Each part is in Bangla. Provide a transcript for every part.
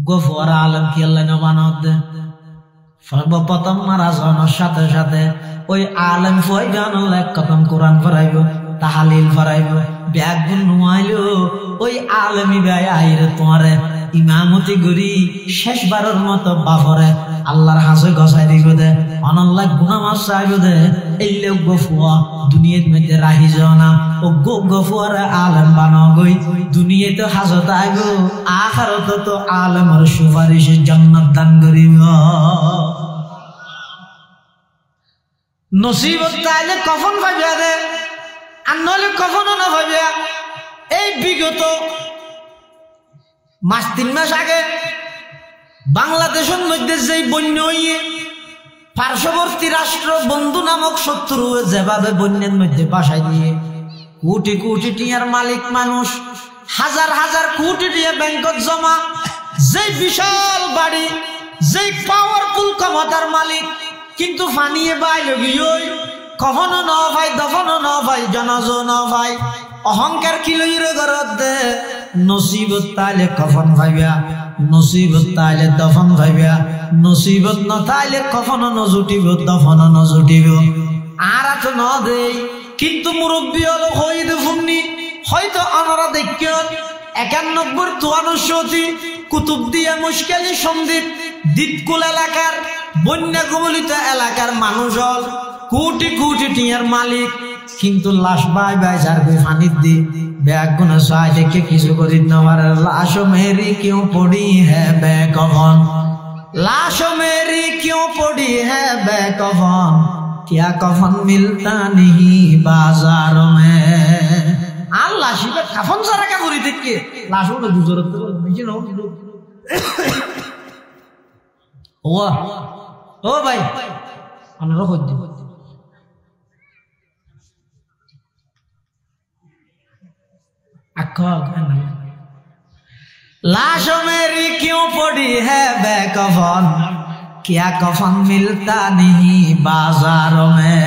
গফুয়ারা আলম কি আল্লাহ নবানত দে সর্বপ্রথম মারা যাওয়ার সাথে সাথে ওই আলম ফয়গান এক কদম কোরআন পড়াইব তাহালিল পড়াইব ব্যাগ গুণ নুয়াইল ওই আলমি ভাই আইরে তোমারে ইমামতি গরি শেষবারের মতো বাফরে আল্লাহর হাসে গছাই দিব দে অনল্লাহ গুনাহ মাফ চাইব দে এই লোক গফুয়া দুনিয়ার মধ্যে রাহি যাও না ও গফুয়ারে আলেম বানাও গই দুনিয়াতে হাজত আইব আখিরাত তো আলেমের সুপারিশে জান্নাত দান করিব নসিবত তাইলে কফন পাইবা দে আর নইলে কফনও না পাইবা এই বিগত মাস 3 মাস আগে বাংলাদেশের মধ্যে যেই বন্যা হইয়ে পার্শ্ববর্তী রাষ্ট্র বন্ধু নামক শত্রু যেভাবে বন্যার মধ্যে বাসায় দিয়ে কোটি কোটি টিয়ার মালিক মানুষ হাজার হাজার কোটি টিয়া ব্যাংকত জমা যেই বিশাল বাড়ি যেই পাওয়ারফুল ক্ষমতার মালিক কিন্তু ফানিয়ে বাইল গিয়ে কখনো ন ভাই দফনো ন ভাই জনাজো ন ভাই অহংকার কিলোইরে ঘরত দে নসিবত তাইলে কফন ভাইবা নসিবত তাইলে দফন ভাইবা নসিবত ন তাইলে কফন ন জুটিব দফন ন জুটিব আর তো ন দেই কিন্তু মুরব্বী হলো হইদ ফুন্নি হয়তো আমরা দেখিয়ন 91-52 কুতুবদিয়া মুশকালি সন্দ্বীপ দ্বীপকুল এলাকার বন্যা কবলিত এলাকার মানুষ হল কোটি কোটি টিয়ার মালিক কিন্তু লাশ বাই বাই যারবে পানির দি ব্যাগ গুনা সাই দেখে কিছু করি না লাশ মেরি কিউ পড়ি হ্যাঁ বেকফন লাশ মেরি কিউ পড়ি হ্যাঁ বেকফন क्या कफन मिलता नहीं बाजार में আল্লাহ শিবে কফন সারা কা করি দেখে লাশ হলো গুজরত তো বুঝি নাও ও ভাই আমরা হই দি लाशों मेरी क्यों पड़ी है बेकफन क्या कफन मिलता नहीं बाजारों में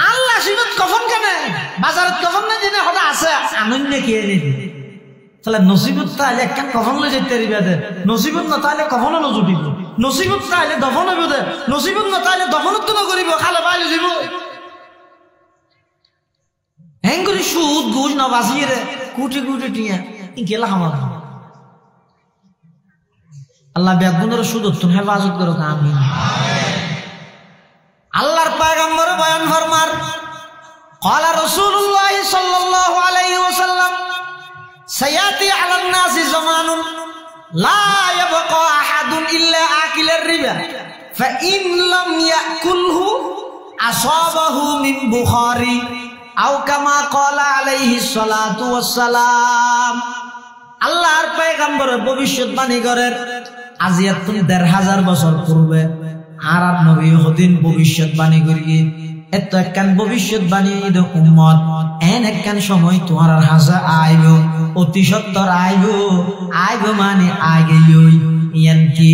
अल्लाह शिवत कफन केने बाजारत कफन ना जेने हदा আছে আনন্দ কি এনে তাহলে নসিবত তাইলে একটা কফন লই যেতে রিবা দে নসিবত না তাইলে কফন না জুটিব নসিবত তাইলে দফন হইব দে নসিবত না তাইলে দফনত তো করিব খালে বাইলে দিব হেঙ্গুরি সুদ ঘুষ না বাসিয়ে রে কোটি কোটি টিয়া ইনকেলা হামার আল্লাহ বেগুনের সুদ তুমি হেফাজত করো আমিন আল্লাহর পয়গম্বর বয়ান ফরমার قال رسول الله صلى الله عليه وسلم سياتي على الناس زمان لا يبقى احد الا اكل الربا فان لم ياكله اصابه من بخاري আও কামা ক্বালা আলাইহিস সালাতু ওয়াস সালাম আল্লাহর পয়গম্বর ভবিষ্যৎবাণী করেন আজিয়াত ১৫০০ বছর পূর্বে আর নবী হদিন ভবিষ্যৎবাণী করিয়ে এত একখান ভবিষ্যৎবাণী দে উম্মত এন একখান সময় তোমার হাজা আইব অতি সত্তর আইব মানে আগে ইয়ান কি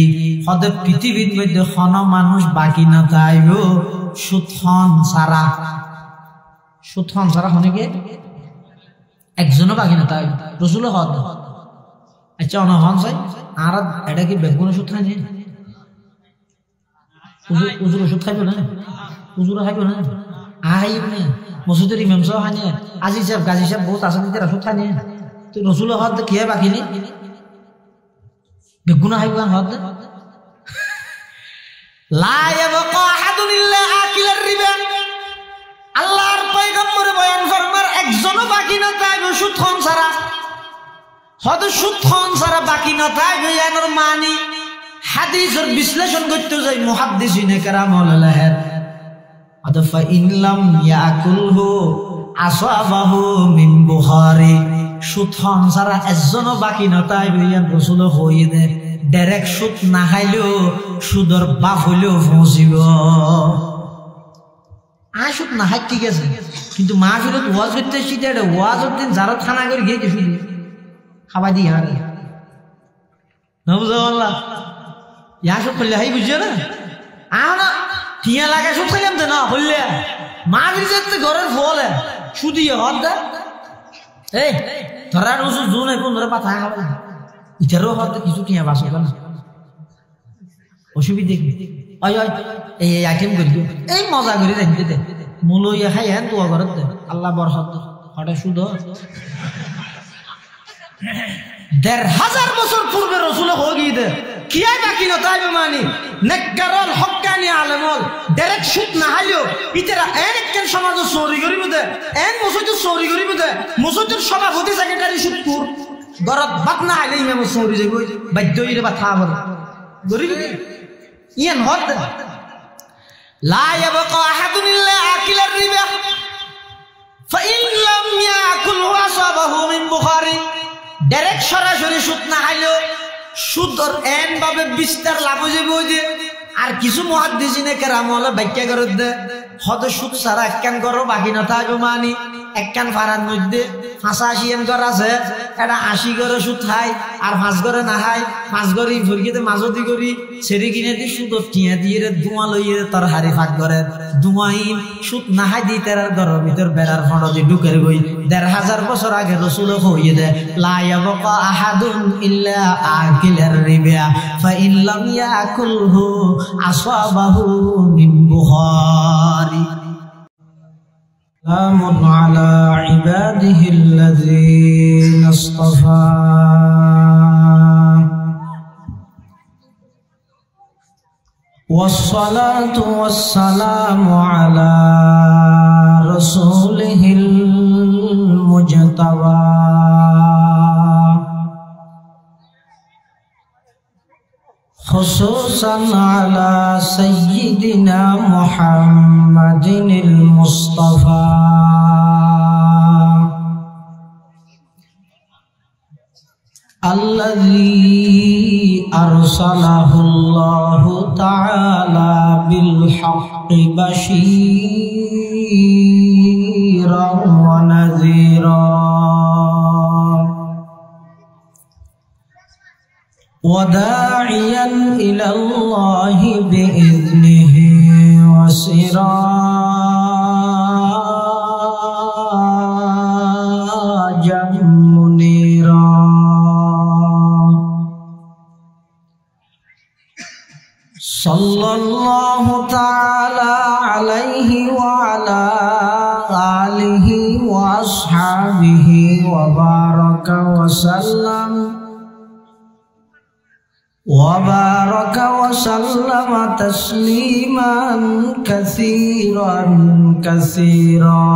হদে পৃথিবীর মধ্যে কোন মানুষ বাকি না থাইব সুতখন সারা হনে একজনও বাকি না তাই রসুল হদ আচ্ছা অন হন চাই আর এটা কি বেগুন ওষুধ খাই উজুর ওষুধ খাইব না উজুর খাইব না আইব না মসজিদের ইমাম সাহেব খানি আজি সাহেব গাজী সাহেব বহুত আছে দিতে ওষুধ খাই তুই রসুল হদ খেয়ে বাকি নি বেগুন খাইব হদ লা ইয়াবকা আহাদুন ইল্লা আকিলার রিবা আল্লাহর পয়গম্বর বয়ান ফরমার একজনও বাকি না তাই সুদ খান সারা হদ সুদ খান সারা বাকি না তাই এর মানে হাদিসের বিশ্লেষণ করতে যাই মুহাদ্দিসিনে কেরাম আল্লাহর আদফা ইনলাম ইয়াকুলহু আসাবাহু মিন বুখারী সুদ খান সারা একজনও বাকি না তাই রাসূল হইয়ে দে ডাইরেক্ট সুদ না খাইলেও সুদর বাপ হইলেও পৌঁছিব আশুক না হাই ঠিক আছে কিন্তু মাহফিলত ওয়াজ করতে শিখে ওয়াজের দিন যারা থানা করে গিয়ে কিছু খাবার দিয়ে হারে না বুঝা বললা ইয়া সব করলে হাই বুঝছো না না টিয়া লাগা সব খাইলাম তো না বললে মাহফিল যেতে ঘরের ফল শুধিয়ে হদ দা এই ধরার ওষুধ জুন এখন ধরে পাতা খাবে ইটারও হয়তো কিছু টিয়া বাসো না অসুবিধে কি এই আইটেম করি এই মজা করে দেখতে দে মূল ইয়া খাই হ্যাঁ দোয়া করত দে আল্লাহ বরকত হঠাৎ শুধু ১,৫০০ বছর পূর্বে রসুল হয়ে দে কিয়াই বাকি না তাই মানি নেককারল হক্কানি আলেমল ডাইরেক্ট শুট না হাইলো ইতারা একখান সমাজ চৌরি করিব দে মসজিদ চৌরি করিব দে মসজিদের সভাপতি সেক্রেটারি শুটপুর গরত বাত না হাইলে ইমাম চৌরি যাইব বাধ্য হইলে বা থা বল গরিব ইয়ান হদ লা ইয়াবকা আহাদুন ইল্লা আকিলার রিবা ফাইন লাম ইয়াকুল ওয়াসাবাহু মিন বুখারী ডাইরেক্ট সরাসরি সুদ না হাইলো সুদর এন ভাবে বিস্তার লাভ হয়ে যাবে যে আর কিছু মুহাদ্দিসিনে কেরাম হলে ব্যাখ্যা করে দে হদ সুদ সারা একখান করো বাকি না থাকবে মানি একখান ফারার মধ্যে ৮৫ ঘর আছে এটা ৮০ ঘরে সুদ খাই আর ৫ ঘরে না খাই ৫ ঘরে ভরকিতে মাঝদি করি সেরি কিনে দি সুদর টিয়া দিয়ে ধোঁয়া লইয়ে তোর হারি ফাঁক করে ধোঁয়াইন সুদ না খাই দি তার ঘরের ভিতর বেড়ার ফটো দিয়ে ঢুকের গই ১,৫০০ বছর আগে রসুল হইয়ে দে লা ইয়াবকা আহাদুন ইল্লা আকিলার রিবা ফাইন লাম ইয়াকুলহু আসাবাহু মিন বুখারী سلام على عباده الذين اصطفى والصلاة والسلام على رسوله المجتبى خصوصا على سيدنا محمد المصطفى الذي أرسله الله تعالى بالحق بشيرا ونذيرا وداعيا إلى الله بإذنه وسراجا منيرا صلى الله تعالى عليه وعلى آله وأصحابه وبارك وسلم تسليما كثيرا كثيرا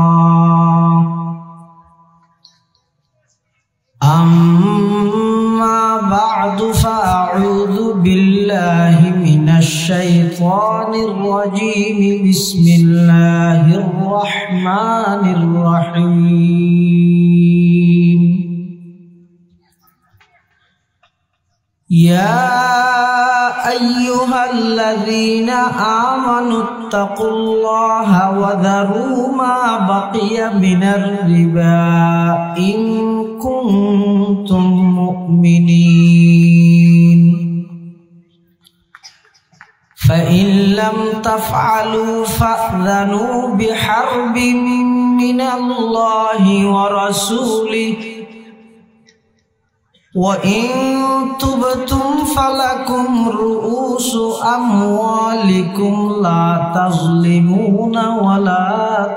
أما بعد فأعوذ بالله من الشيطان الرجيم بسم الله الرحمن الرحيم يا أيها الذين آمنوا اتقوا الله وذروا ما بقي من الربا إن كنتم مؤمنين فإن لم تفعلوا فأذنوا بحرب من الله ورسوله وإن تبتم فلكم رؤوس أموالكم لا تظلمون ولا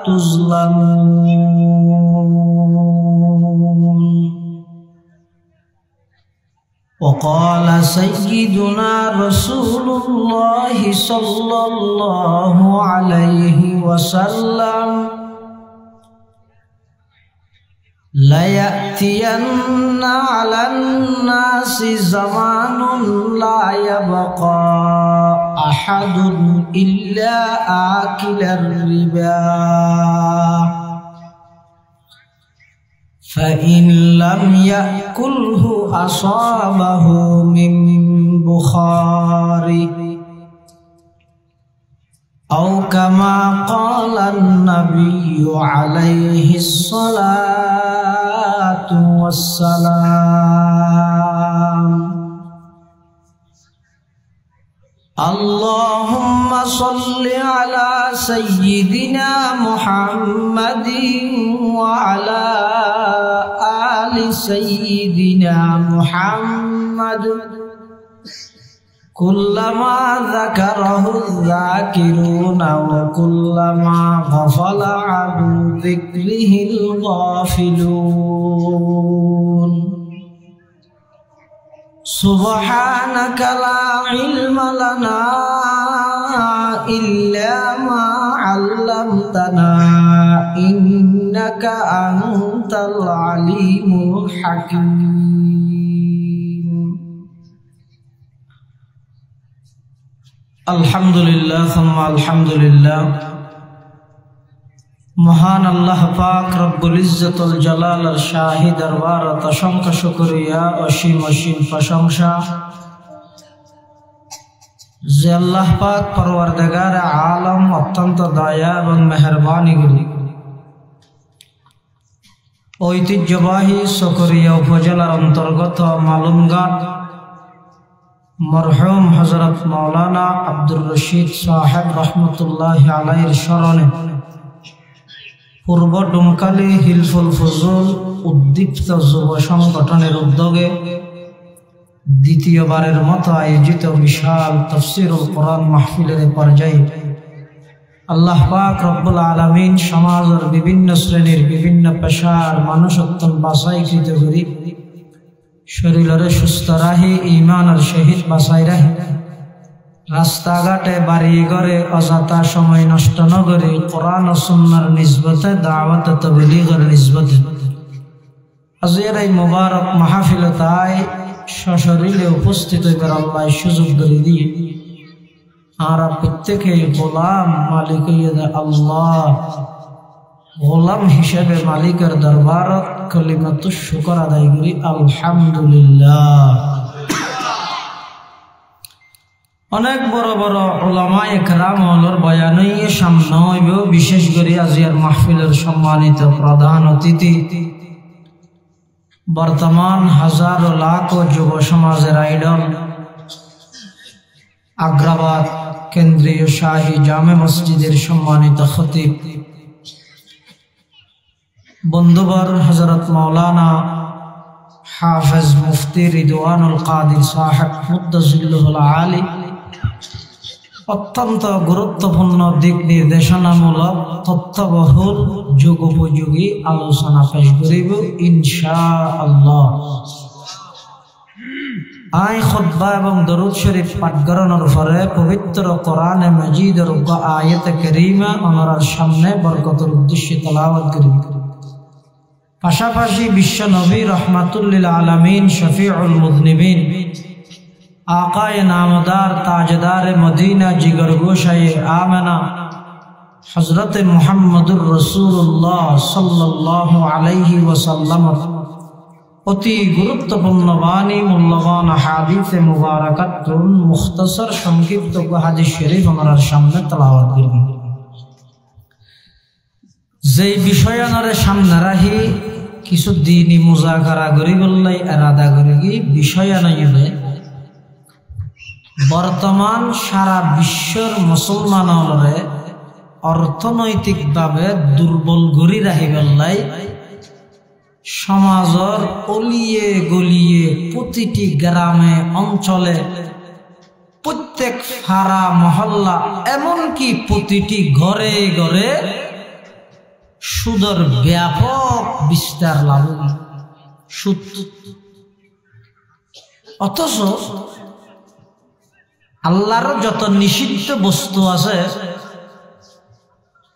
تظلمون وقال سيدنا رسول الله صلى الله عليه وسلم ليأتين على الناس زمان لا يبقى أحد إلا آكل الربا فإن لم يأكله أصابه من بخاري أو كما قال النبي عليه الصلاة والسلام اللهم صل على سيدنا محمد وعلى آل আলি সাইয়্যিদিনা মুহাম্মাদ কুল্লামা যাকারাহু যাকিরুনা ওয়া কুল্লামা গাফালা আন যিকরিহিল গাফিলুন সুবহানাকা লা ইলমা লানা ইল্লা মা 'আল্লামতানা ইন্নাকা আনতাল আলিমুল হাকীম। আলহামদুলিল্লাহ সুম্মা আলহামদুলিল্লাহ। মহান আল্লাহ পাক রব্বুল ইজ্জতুল জালাল শাহী দরবার অসংখ্য শুকরিয়া, অসীম অসীম প্রশংসা যে আল্লাহ পাক পরওয়ারদিগার আলম অত্যন্ত দয়া এবং মেহেরবানিগুলি ঐতিহ্যবাহী সকরিয়া উপজেলার অন্তর্গত মালুমঘাট মরহুম হযরত মাওলানা আব্দুর রশিদ সাহেব রহমতুল্লাহি আলাইহির স্মরণে পূর্ব ডুমকালী হিলফুল ফুজুল উদ্দীপ্ত যুব সংগঠনের উদ্যোগে দ্বিতীয়বারের মতো আয়োজিত বিশাল তাফসীরুল কোরআন মাহফিলের পর্যায়ে আল্লাহ পাক রব্বুল আলামিন সমাজের বিভিন্ন শ্রেণীর বিভিন্ন পেশার মানুষত্ব বাছাইকৃত করি শরীরে সুস্থ রাহি ঈমানের সহিত বাছাই রাহি রাস্তাঘাটে বাড়ি ঘরে অযথা সময় নষ্ট ন করে কোরআন ও সুন্নাহর নিসবতে দাওয়াত ও তাবলীগের নিসবতে আজকের এই মুবারক মাহফিলে তাই সশরীরে উপস্থিত হইবার আল্লাহ সুযোগ করে দিয়ে আর প্রত্যেকে গোলাম মালিক আল্লাহ গোলাম হিসেবে মালিকের দরবারত কালিমাতুশ শুকর আদায় করি আলহামদুলিল্লাহ। অনেক বড় বড় উলামায়ে কেরাম হলর বয়ানই সামনে হইব। বিশেষ করে আজিয়ার মাহফিলের সম্মানিত প্রধান অতিথি বর্তমান হাজারো লাখ যুব সমাজের আইডল আগ্রাবাদ কেন্দ্রীয় শাহী জামে মসজিদের সম্মানিত খতিব বন্ধুবর হযরত মাওলানা হাফেজ মুফতি রিদওয়ানুল কাদির সাহেব মুদ্দাজিল্লুহুল আলী অত্যন্ত গুরুত্বপূর্ণ দিক নির্দেশনামূলক তথ্যবহুল যুগোপযোগী আলোচনা পেশ করিব ইনশাআল্লাহ। আই খুতবা এবং দরুদ শরীফ পাঠ করানোর পরে পবিত্র কোরআনে মাজিদের আয়াতে কারীমা আমার সামনে বরকতের উদ্দেশ্যে তেলাওয়াত করিব। পাশাপাশি বিশ্ব নবী রহমাতুল লিল আলামিন শফিউল মুযনিবিন আকায়ে নামদার তাজদার মদিনা জিগর গোশায়ে আমেনা হযরত মুহাম্মদুর রাসূলুল্লাহ সাল্লাল্লাহু আলাইহি ওয়াসাল্লাম অতি গুরুত্বপূর্ণ বাণী মূল্যবান হাদিসে মুবারাকাতুন মুখতাসার সংক্ষিপ্ত হাদিস শরীফ আমার সামনে তেলাওয়াত করিব। যেই বিষয়ানরে সামনে রাখি কিছু দিনই মুজাকারা করি বললাই এরাদা করি কি বিষয়ানইলে বর্তমান সারা বিশ্বর মুসলমানরে অর্থনৈতিকভাবে দুর্বল গড়ি রাখি বললাই সমাজের অলিয়ে গলিয়ে প্রতিটি গ্রামে অঞ্চলে প্রত্যেক ফাড়া মহল্লা এমনকি প্রতিটি ঘরে ঘরে সুদের ব্যাপক বিস্তার লাভ সুদ। অথচ আল্লাহর যত নিষিদ্ধ বস্তু আছে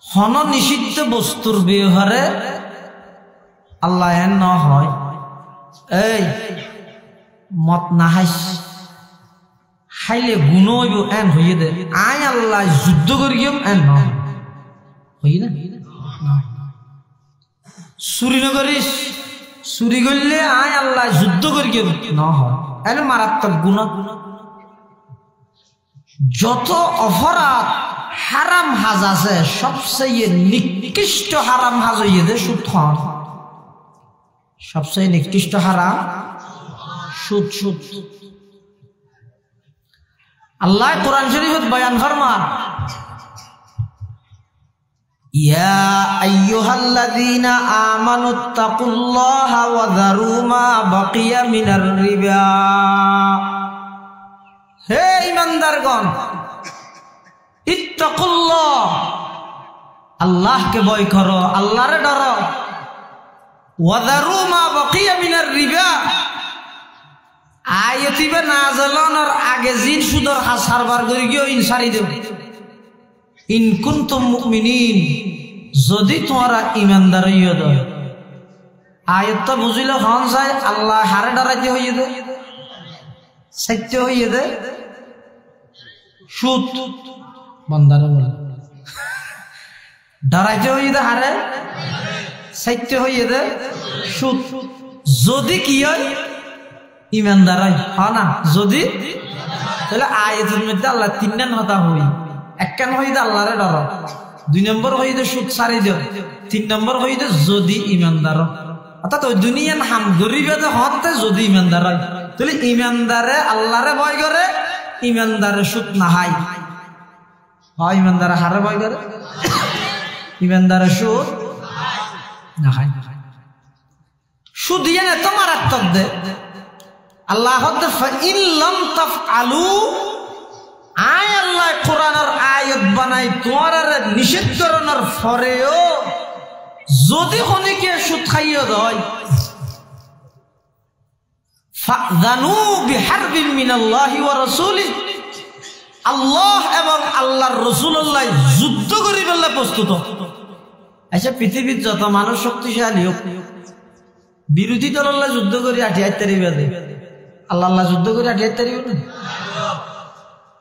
হন নিষিদ্ধ বস্তুর ব্যবহারে আল্লাহ এন ন হয় এই মত না খাইলে গুণ হইব এন হইয়ে দে আই আল্লাহ যুদ্ধ করিম এন ন হই না। চুরি নকরিস চুরি করলে আই আল্লাহ যুদ্ধ করিম ন হয় এন মারাত্মক গুণ। যত অপরাধ হারাম হাজ আছে সবচেয়ে নিকৃষ্ট হারাম হাজ হইয়ে দে সুদ খাওয়া। সবচেয়ে নিকৃষ্ট হারাম সুদ। সুদ আল্লাহ কোরআন শরীফত বয়ান ফরমান ইয়া আইয়ুহাল্লাযীনা আমানুত্তাকুল্লাহা ওয়া যারু মা বাকিয়া মিনার রিবা। হে ঈমানদারগণ, ইত্তাকুল্লাহ, আল্লাহকে ভয় করো, আল্লাহরে ডরো। ওয়া যারু মা বাকিয়া মিনার রিবা, আয়াতিবে নাযিলনের আগে জিন সুদর হাসারবার করি গিয়ে ইনসারি দেব। ইন কুনতুম মুমিনিন, যদি তোমরা ঈমানদার হইয়া দাও। আয়াতটা বুঝিলে হন যায় আল্লাহ হারে ডরাইতে হইয়ে দে, সত্য হইয়ে দে। সুদ বন্দারে বলে ডরাইতে হইয়ে দে, হারে সত্য হইয়ে দে সুদ। যদি কি হয় ঈমানদার হয় না, যদি তাহলে আয়াতের মধ্যে আল্লাহ তিনটান কথা হই। এক কান হইতে আল্লাহরে ডর, 2 নম্বর হইতে সুদ সারি দেও, 3 নম্বর হইতে যদি ঈমানদার। অর্থাৎ ওই দুনিয়ান হাম গরিবে হতে যদি ঈমানদার হয়, তাহলে ঈমানদারে আল্লাহরে ভয় করে, ঈমানদারে সুদ না হয়। হয় ঈমানদারে হারে ভয় করে, ঈমানদারে সুদ না হয়। সুদ ইয়ে না তো মারাত্মক দে। আল্লাহ ইন লাম তাফআলু, আয় আল্লাহ কোরআনের আয়াত বানাই তোমার নিষেধ করানোর পরেও যদি খনিকে সুদ খাইয়ে দেয়, ফাযানু বিহারবিন মিনাল্লাহি ওয়া রাসূলিহি, আল্লাহ এবং আল্লাহর রাসূলুল্লাহ যুদ্ধ করিবার প্রস্তুত। আচ্ছা, পৃথিবীর যত মানুষ শক্তিশালী হোক, বিরোধী দলের যুদ্ধ করি 88 তারিখ বাদে আল্লাহ যুদ্ধ করে 88 তারিখ না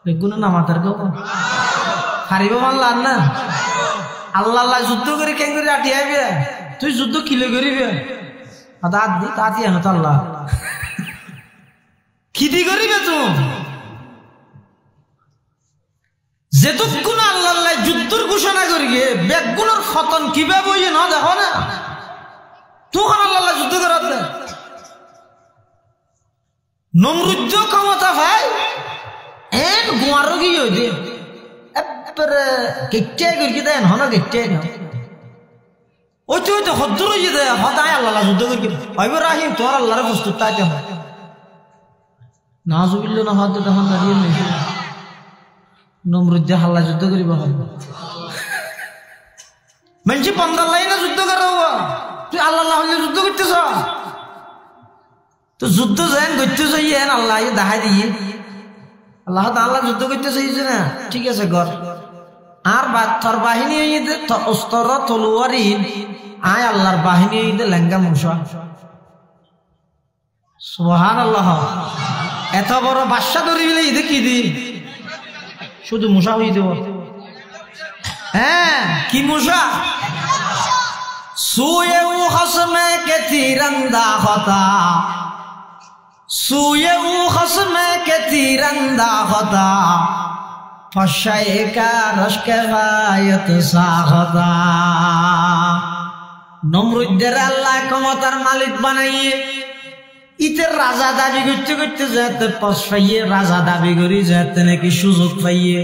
বেগুনো না মাথার কেউ হারিব মানলাম না। আল্লাহ যুদ্ধ করে কেন করে 88 তুই যুদ্ধ কিলে করিবে তাতি আনো তো আল্লাহ খিদি করিবে তুমি যেতক্ষণ আল্লাহ যুদ্ধের ঘোষণা করি বেগুনোর ফতন কিভাবে হইয়ে না দেখো না, তখন আল্লাহ যুদ্ধ করার দেয়। নমরুদ্দ ক্ষমতা ভাই এন গুয়ার কি হইছে একবারে গেটে করি দেন হন গেটে না ওই তো হইতে হদ্দুর হইয়ে দেয় হদায় আল্লাহ যুদ্ধ করি হইব রাহিম তোর আল্লাহরে প্রস্তুত তাইতে হয় না জুবিল্ল না হদ তখন দাঁড়িয়ে নেই নমরুদ্দ আল্লাহ যুদ্ধ করিব হয় মানুষ 15 লাইনে যুদ্ধ করা তুই আল্লাহ যুদ্ধ করতেছ তো যুদ্ধ যেন করতে চাইয়েন আল্লাহ দেখাই দিয়ে আল্লাহ আল্লাহ যুদ্ধ করতে চাইছে না ঠিক আছে গর আর তোর বাহিনী অস্ত্র তলোয়ারি আয় আল্লাহর বাহিনী লেঙ্গা মুসা সুবহানাল্লাহ। এত বড় বাদশা ধরি বলে ঈদে কি দি শুধু মুসা হয়ে দেব। হ্যাঁ কি মুসা সুয়ে ও হসমে কে তিরন্দা হতা সুয়ে ও হসমে কে তিরন্দা হতা ফশায়ে কা রশকে গায়ত সাহতা। নমরুদের আল্লাহ ক্ষমতার মালিক বানাইয়ে ইতের রাজা দাবি করতে করতে যেতে পশ পাইয়ে রাজা দাবি করি যেতে নাকি সুযোগ পাইয়ে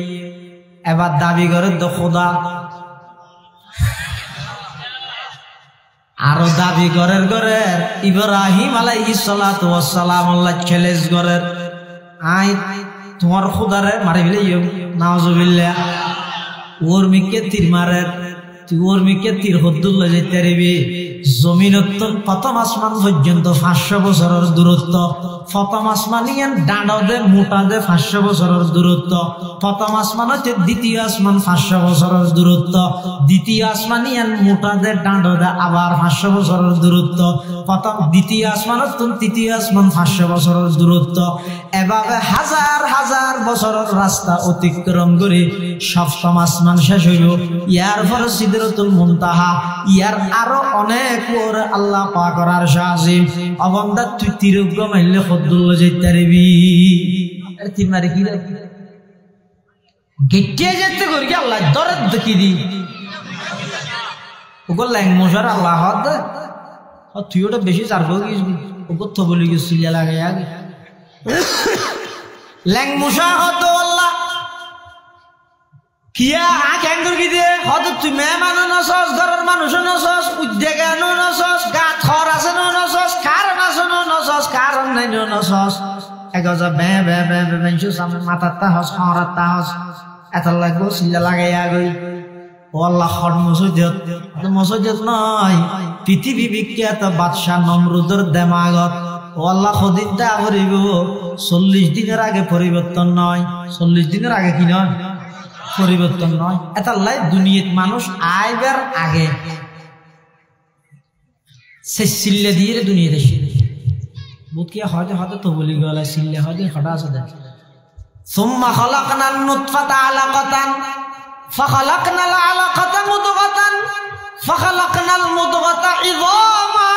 এবার দাবি করে তো খোদা আরো দাবি করের ঘরের ইব্রাহিম আলাইহিস সালাতু ওয়াস সালাম আল্লাহ ছেলেস ঘরের আই তোমার খোদারে মারি ফেলে নাউজুবিল্লাহ ওর মিকে তীর মারের তুই ওর মিকে তীর হদ্দুল্লাহ যেতে পারবি জমিনত প্রথম আসমান পর্যন্ত 500 বছরের দূরত্ব প্রথম আসমান ইয়ান ডাঁড় দে মোটা দে 500 বছরের দূরত্ব প্রথম আসমান হচ্ছে দ্বিতীয় আসমান 500 বছরের দূরত্ব দ্বিতীয় আসমান ইয়ান মোটা দে ডাঁড় দে আবার 500 বছরের দূরত্ব প্রথম দ্বিতীয় আসমান হচ্ছে তৃতীয় আসমান 500 বছরের দূরত্ব এভাবে হাজার হাজার বছরের রাস্তা অতিক্রম করে সপ্তম আসমান শেষ হইল। ইয়ার পরে সিদরাতুল মুনতাহা ইয়ার আরো অনেক পরে আল্লাহ পাকের আরশ আজিম অবন্দা তুই তিরুগ্য মাইলে ফদ্দুল্লাহ যাইতে পারবি আরে তিন মারে কি রে গেটে যেতে করি কি আল্লাহ দরদ দেখি দি ওগো ল্যাং মশার আল্লাহ হদ তুই ওটা বেশি চার গিয়েছিস ওগো তো বলি গেছিল লাগাই আগে ল্যাং মশা হদ আল্লাহ হিয়া ক্যাঙ্গুর কি দে হয়তো তুই মেহমানও নসস ঘরের মানুষও নসস উদ্যোগানো নসস গাত খর আছে নসস কারণ আছে নসস কারণ নাই নসস এগজা বে বে বে বে বেঞ্চু সামনে মাথার তাহস খরার তাহস এত লাগবো সিল্লা লাগাইয়া গই ও আল্লাহ খর মসজিদ নয় পৃথিবী বিখ্যাত বাদশাহ নমরুদের দেমাগত ও আল্লাহ খদিনটা করিব 40 দিনের আগে পরিবর্তন নয় 40 দিনের আগে কি নয় পরিবর্তন নয় এটা লাই দুনিয়াত মানুষ আইবার আগে সে সিল্লে দিয়ে দুনিয়াতে বুকিয়া হয়তো হয়তো তো বলি গলা সিল্লে হয়তো হঠাৎ আছে দেখ সুম্মা খালাকনান নুতফাতা আলাকাতান ফাখালাকনাল আলাকাতা মুদগাতান ফাখালাকনাল মুদগাতা ইযামা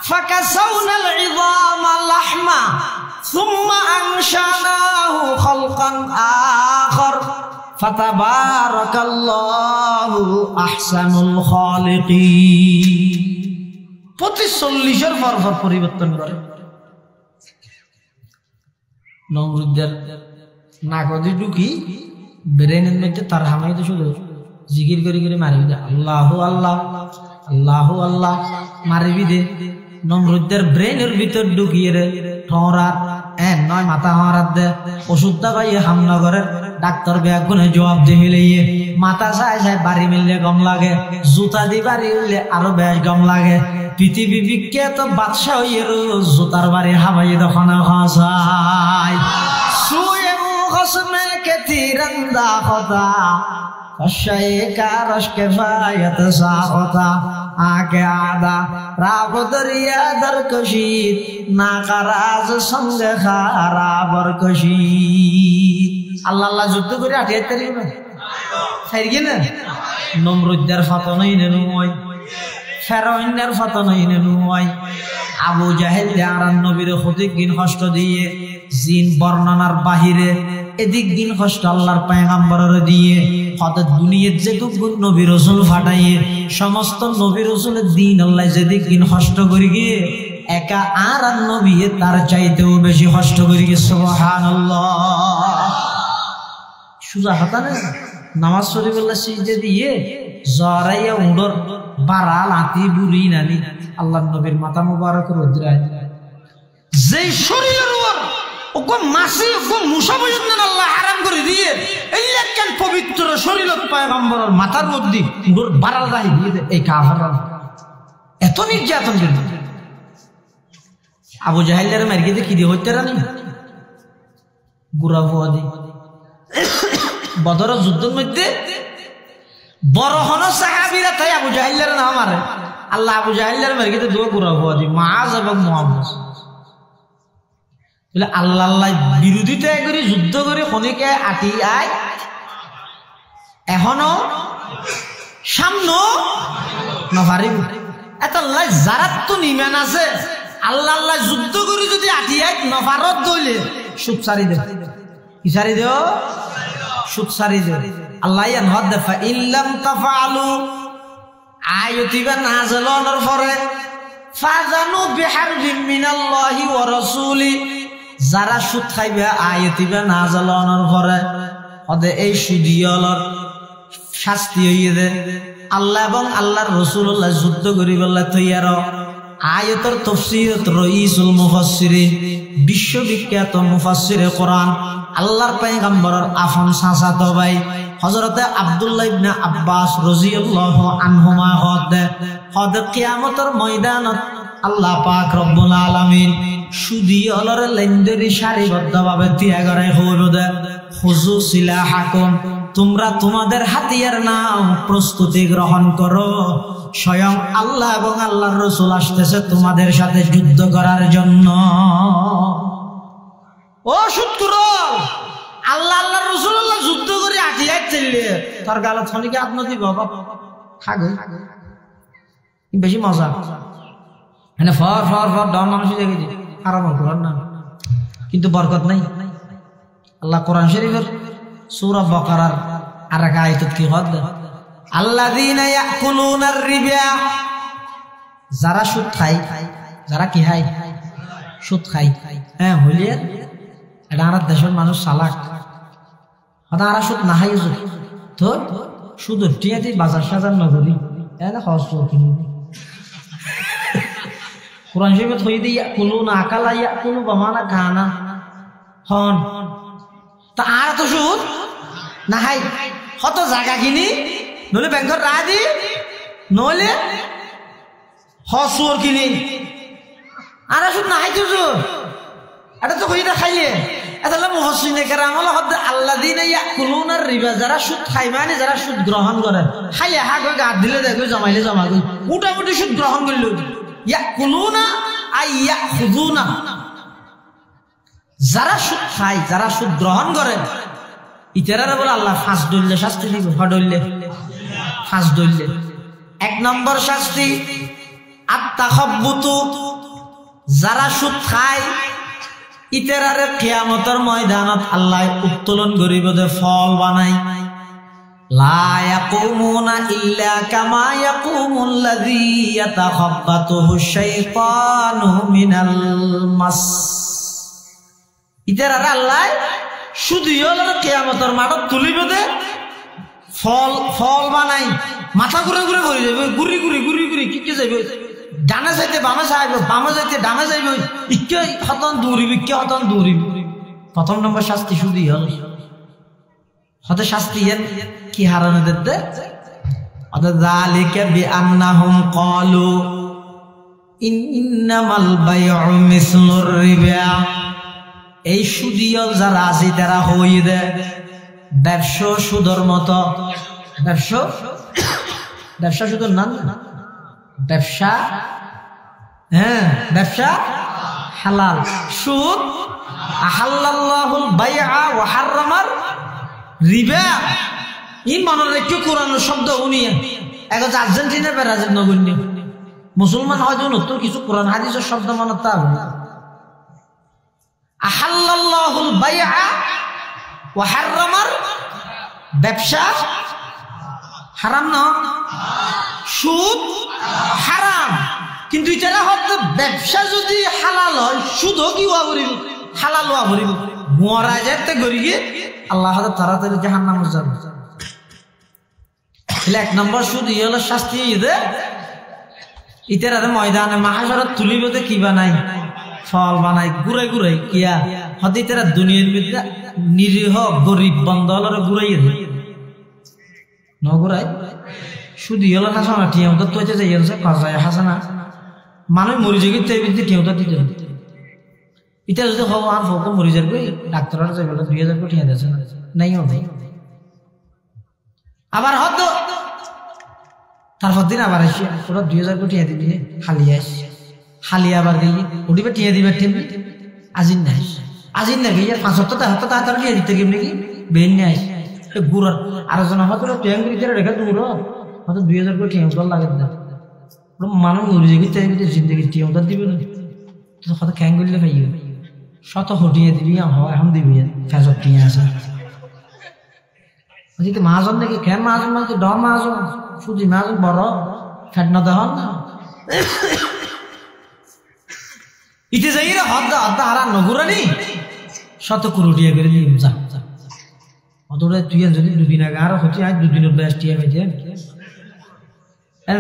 ফাকাসাউনাল ইযামা লাহমা সুম্মা আনশানাহু খালকান আখার ফাতাবারাকাল্লাহু আহসানুল খালিকিন প্রতি 40-এর পর পরিবর্তন করে নমরুদের নাগদি ঢুকি ব্রেনের মধ্যে তার হামাইতে শুধু জিকির করে করে মারিবি দে আল্লাহু আল্লাহ আল্লাহু আল্লাহ মারিবি দে নমরুদের ব্রেনের ভিতর ঢুকিয়ে রে ঠোঁরার নয় মাথা হরাত দে ওষুধটা পাইয়ে হামনগরের ডাক্তার ব্যাগ গুনে জবাব দিয়ে মিলিয়ে মাথা চায় চায় বাড়ি মিললে গম লাগে জুতা দিয়ে বাড়ি উঠলে আরো বেশ গম লাগে পৃথিবী বিখ্যাত বাদশাহ হইয়ে জুতার বাড়ি হাবাই দখন খাসায় শুয়ে মুখসমে কেতিরন্দা কথা কশায়ে কারশ কেফায়াত সাহতা আকে আদা রাব দরিয়া দরকশিদ না কারাজ সঙ্গে খারাবর কশিদ আল্লাহ আল্লাহ যুদ্ধ করে আটিয়ে তারিবে সাইরগে না নমরুদের ফাতনই নেনুই ফেরাউনের ফাতনই নেনুই আবু জাহেল আরান নবীর খতিকিন কষ্ট দিয়ে জিন বর্ণনার বাহিরে এদিক দিন কষ্ট আল্লাহর পয়গম্বরের দিয়ে কত দুনিয়ার যে গুণ নবী রাসূল ফাটাইয়ে সমস্ত নবী রাসূলের দিন আল্লাহ যেদিক দিন কষ্ট করে গিয়ে একা আর নবী তার চাইতেও বেশি কষ্ট করে গিয়ে সুবহানাল্লাহ সুজা হাতা না নামাজ শরীফুল্লাহ সিজদা দিয়ে জরাইয়া উড়র বারা লাতি বুড়ি নানি আল্লাহর নবীর মাথা মুবারক রোদ্রায় যেই শরীরের উপর ওকম মাসি ওকম মুসা পর্যন্ত আল্লাহ হারাম করে দিয়ে এই একখান পবিত্র শরীরত পয়গম্বরের মাথার মধ্যে উড়র বারা রাই দিয়ে এই কাফেররা এত নির্যাতন করে আবু জাহেলের মারগিতে কি দিয়ে হইতে রানি গুরা ভুয়া দি বদরের যুদ্ধের মধ্যে বড় হন সাহাবীরা তাই আবু জাহেলের নাম মারে আল্লাহ আবু জাহেলের মারগিতে দুয়া গুরা ভুয়া দি মাআজ এবং মুহাম্মদ বলে আল্লাহ আল্লাহ বিরোধিতা করে যুদ্ধ করে খনিকে আটি আয় এখনো সামনে নফারিব এত আল্লাহ যারা তো নিমান আছে আল্লাহ আল্লাহ যুদ্ধ করে যদি আটি আয় নফারত দইলে সুদ সারি দে কি সারি দেও সুদ সারি দে আল্লাহ ইয়ানহাদ দফা ইল্লাম তাফআলু আয়াতিবা নাযলানোর পরে ফাযানু বিহারবিন মিনাল্লাহি ওয়া রাসূলি যারা সুদ খাইবে আয়াতিবা নাযলানোর পরে ওদের এই সুদিয়লর শাস্তি হইয়ে দে আল্লাহ এবং আল্লাহর রাসূলুল্লাহ যুদ্ধ করিবল্লা তৈয়ার আয়াতের তাফসীরত রাইসুল মুফাসসিরিন বিশ্ববিখ্যাত মুফাসসিরে কোরআন আল্লাহর পয়গম্বরের আফন চাচাতো ভাই হযরতে আব্দুল্লাহ ইবনে আব্বাস রাদিয়াল্লাহু আনহুমা হদ কিয়ামতের ময়দানত আল্লাহ পাক রব্বুল আলামিন সুদিয়লর লেন্ডরি সারিবদ্ধভাবে তিয়া গড়াই হইবদে খুজু সিলাহাকুম তোমরা তোমাদের হাতিয়ার নাও প্রস্তুতি গ্রহণ করো স্বয়ং আল্লাহ এবং আল্লাহর রাসূল আসতেছে তোমাদের সাথে যুদ্ধ করার জন্য ও সুদকুরো আল্লাহ আল্লাহর রাসূলুল্লাহ যুদ্ধ করে আটিয়াই চললে তোর গালত খনিকে আত্ম দিব বাবা খাগো বেশি মজা মানে ফর ফর ফর ডন মানুষ দেখেছি আরাম করার না কিন্তু বরকত নাই আল্লাহ কোরআন শরীফের সূরা বাকারার আরেক আয়াত কি হদ আল্লাযীনা ইয়াকুলুনার রিবা যারা সুদ খায় যারা কি খায় সুদ খায় হ্যাঁ হইলে এটা আর দেশের মানুষ চালাক হতা আর সুদ না খাই তো শুধু টিয়াটি বাজার সাজার নগরী এনে খরচ কিনি কোরআন শরীফে থই দিয়ে কুলু না আকালা ইয়া কুলু বামানা খানা হন তা আর তো সুদ না হাই কত জায়গা কিনি নইলে ব্যাংকের রায় দি নইলে হসুর কিনি আর সুদ না হাই তো এটা তো কইটা খাইলে এটা মুহসিনে কেরামল হদ আল্লাযিনা ইয়াকুলুনা রিবা যারা সুদ খায় মানে যারা সুদ গ্রহণ করে খাইলে হা কই গাদ দিলে দেখো জমাইলে জমা কই মোটামুটি সুদ গ্রহণ করল ইয়াকুলুনা আই ইয়াখুযুনা যারা সুদ খায় যারা সুদ গ্রহণ করে ইতারারে বলে আল্লাহ ফাঁস দইলে শাস্তি দিব হডইলে ফাঁস দইলে এক নম্বর শাস্তি আত-তাখাব্বুতু যারা সুদ খায় ইতারারে কিয়ামতের ময়দানত আল্লাহ উত্তোলন করিব দে ফল বানাই লা ইয়াকুমুনা ইল্লা কামা ইয়াকুমুল্লাযী ইয়াতাখাব্বাতুহু শাইতানু মিনাল মাস ইতারারে আল্লাহ শুধু হলো কিয়ামতের মাঠত তুলিব দে ফল বানাই মাথা ঘুরে ঘুরে পড়ে যাবে গুরি গুরি গুরি গুরি কি যাবে ডানে যাইতে বামে যাইব বামে যাইতে ডানে যাইব ইকে হতন দৌড়িব ইকে হতন দৌড়িব প্রথম নম্বর শাস্তি শুধু হল হতে শাস্তি কি হারানো দিতে অর্থাৎ যালিকা বিআন্নাহুম ক্বালু ইন্নামাল বাইউ মিসলুর রিবা এই সুদিয়ল যারা আছে তারা হয়ে দেয় ব্যবসা সুদর মতো ব্যবসা সুদর না ব্যবসা ব্যবসা হালাল সুদ আহাল্লাল্লাহুল বাইআ ওয়া হাররামার রিবা এই মনে রেখে কোরআনের শব্দ উনি এখন আর্জেন্টিনা ব্রাজিল নগণ্য মুসলমান হয়তো নতুন কিছু কোরআন হাদিসের শব্দ মনে তা আহাল্লাল্লাহুল বাইআ ওয়া হাররামার ব্যবসা হারাম না সুদ হারাম কিন্তু এটা হচ্ছে ব্যবসা যদি হালাল হয় সুদও কি হওয়া করিব হালাল হওয়া করিব মরা যেতে করি গিয়ে আল্লাহ হাতে তাড়াতাড়ি জাহান্নামে যাবে তাহলে এক নম্বর সুদ ই হলো শাস্তি দে ইতারে ময়দানে মাহাশারত তুলিব দে কি বানাই ফল বানাই ঘুরাই ঘুরাই কিয়া হতে তারা দুনিয়ার মধ্যে নিরীহ গরিব বন্ধলরে ঘুরাই নঘুরাই শুধু হলো না শোনা টিয়া তো তৈতে যাই কাজায় হাসানা মানুষ মরি যাবি তো এই টিয়াটা দিতে এটা যদি হব আর হোক মরি যাবে ডাক্তার যাবে 2000 কোটি দিয়েছে নাই হবে আবার হয়তো তারপর দিন আবার আসি ওরা 2000 কোটি দিবি খালি আবার দিই উঠিবে টিয়া দিবে আজিন নাই আজিন নাকি 5 সপ্তাহ তাড়াতাড়ি টিয়া দিতে গেম নাকি বেন নাই গুড় আর জন হয়তো ট্যাঙ্ক ভিতরে রেখে দূর হয়তো 2000 কোটি টিয়া লাগে না মানুষ মরে যাবি তাই জিন্দগি টিয়াটা দিবে না তো হয়তো খ্যাং করলে পাই শত হটিয়ে দিবি এখন দিবি ফেসব টিয়া আছে ওদিকে মাহাজন নাকি খেন মাহাজন মানে ডর মাহাজন সুজি মাহাজন বড় ফ্যাট না দেওয়ার না ইতে যাই রে হদ্দা হদ্দা হারা নগুরানি শত কুরুটিয়া করে দিই যা অতটা তুই যদি দুদিন আগে আর হচ্ছে আজ দুদিনের বেশ টিয়া পেয়েছে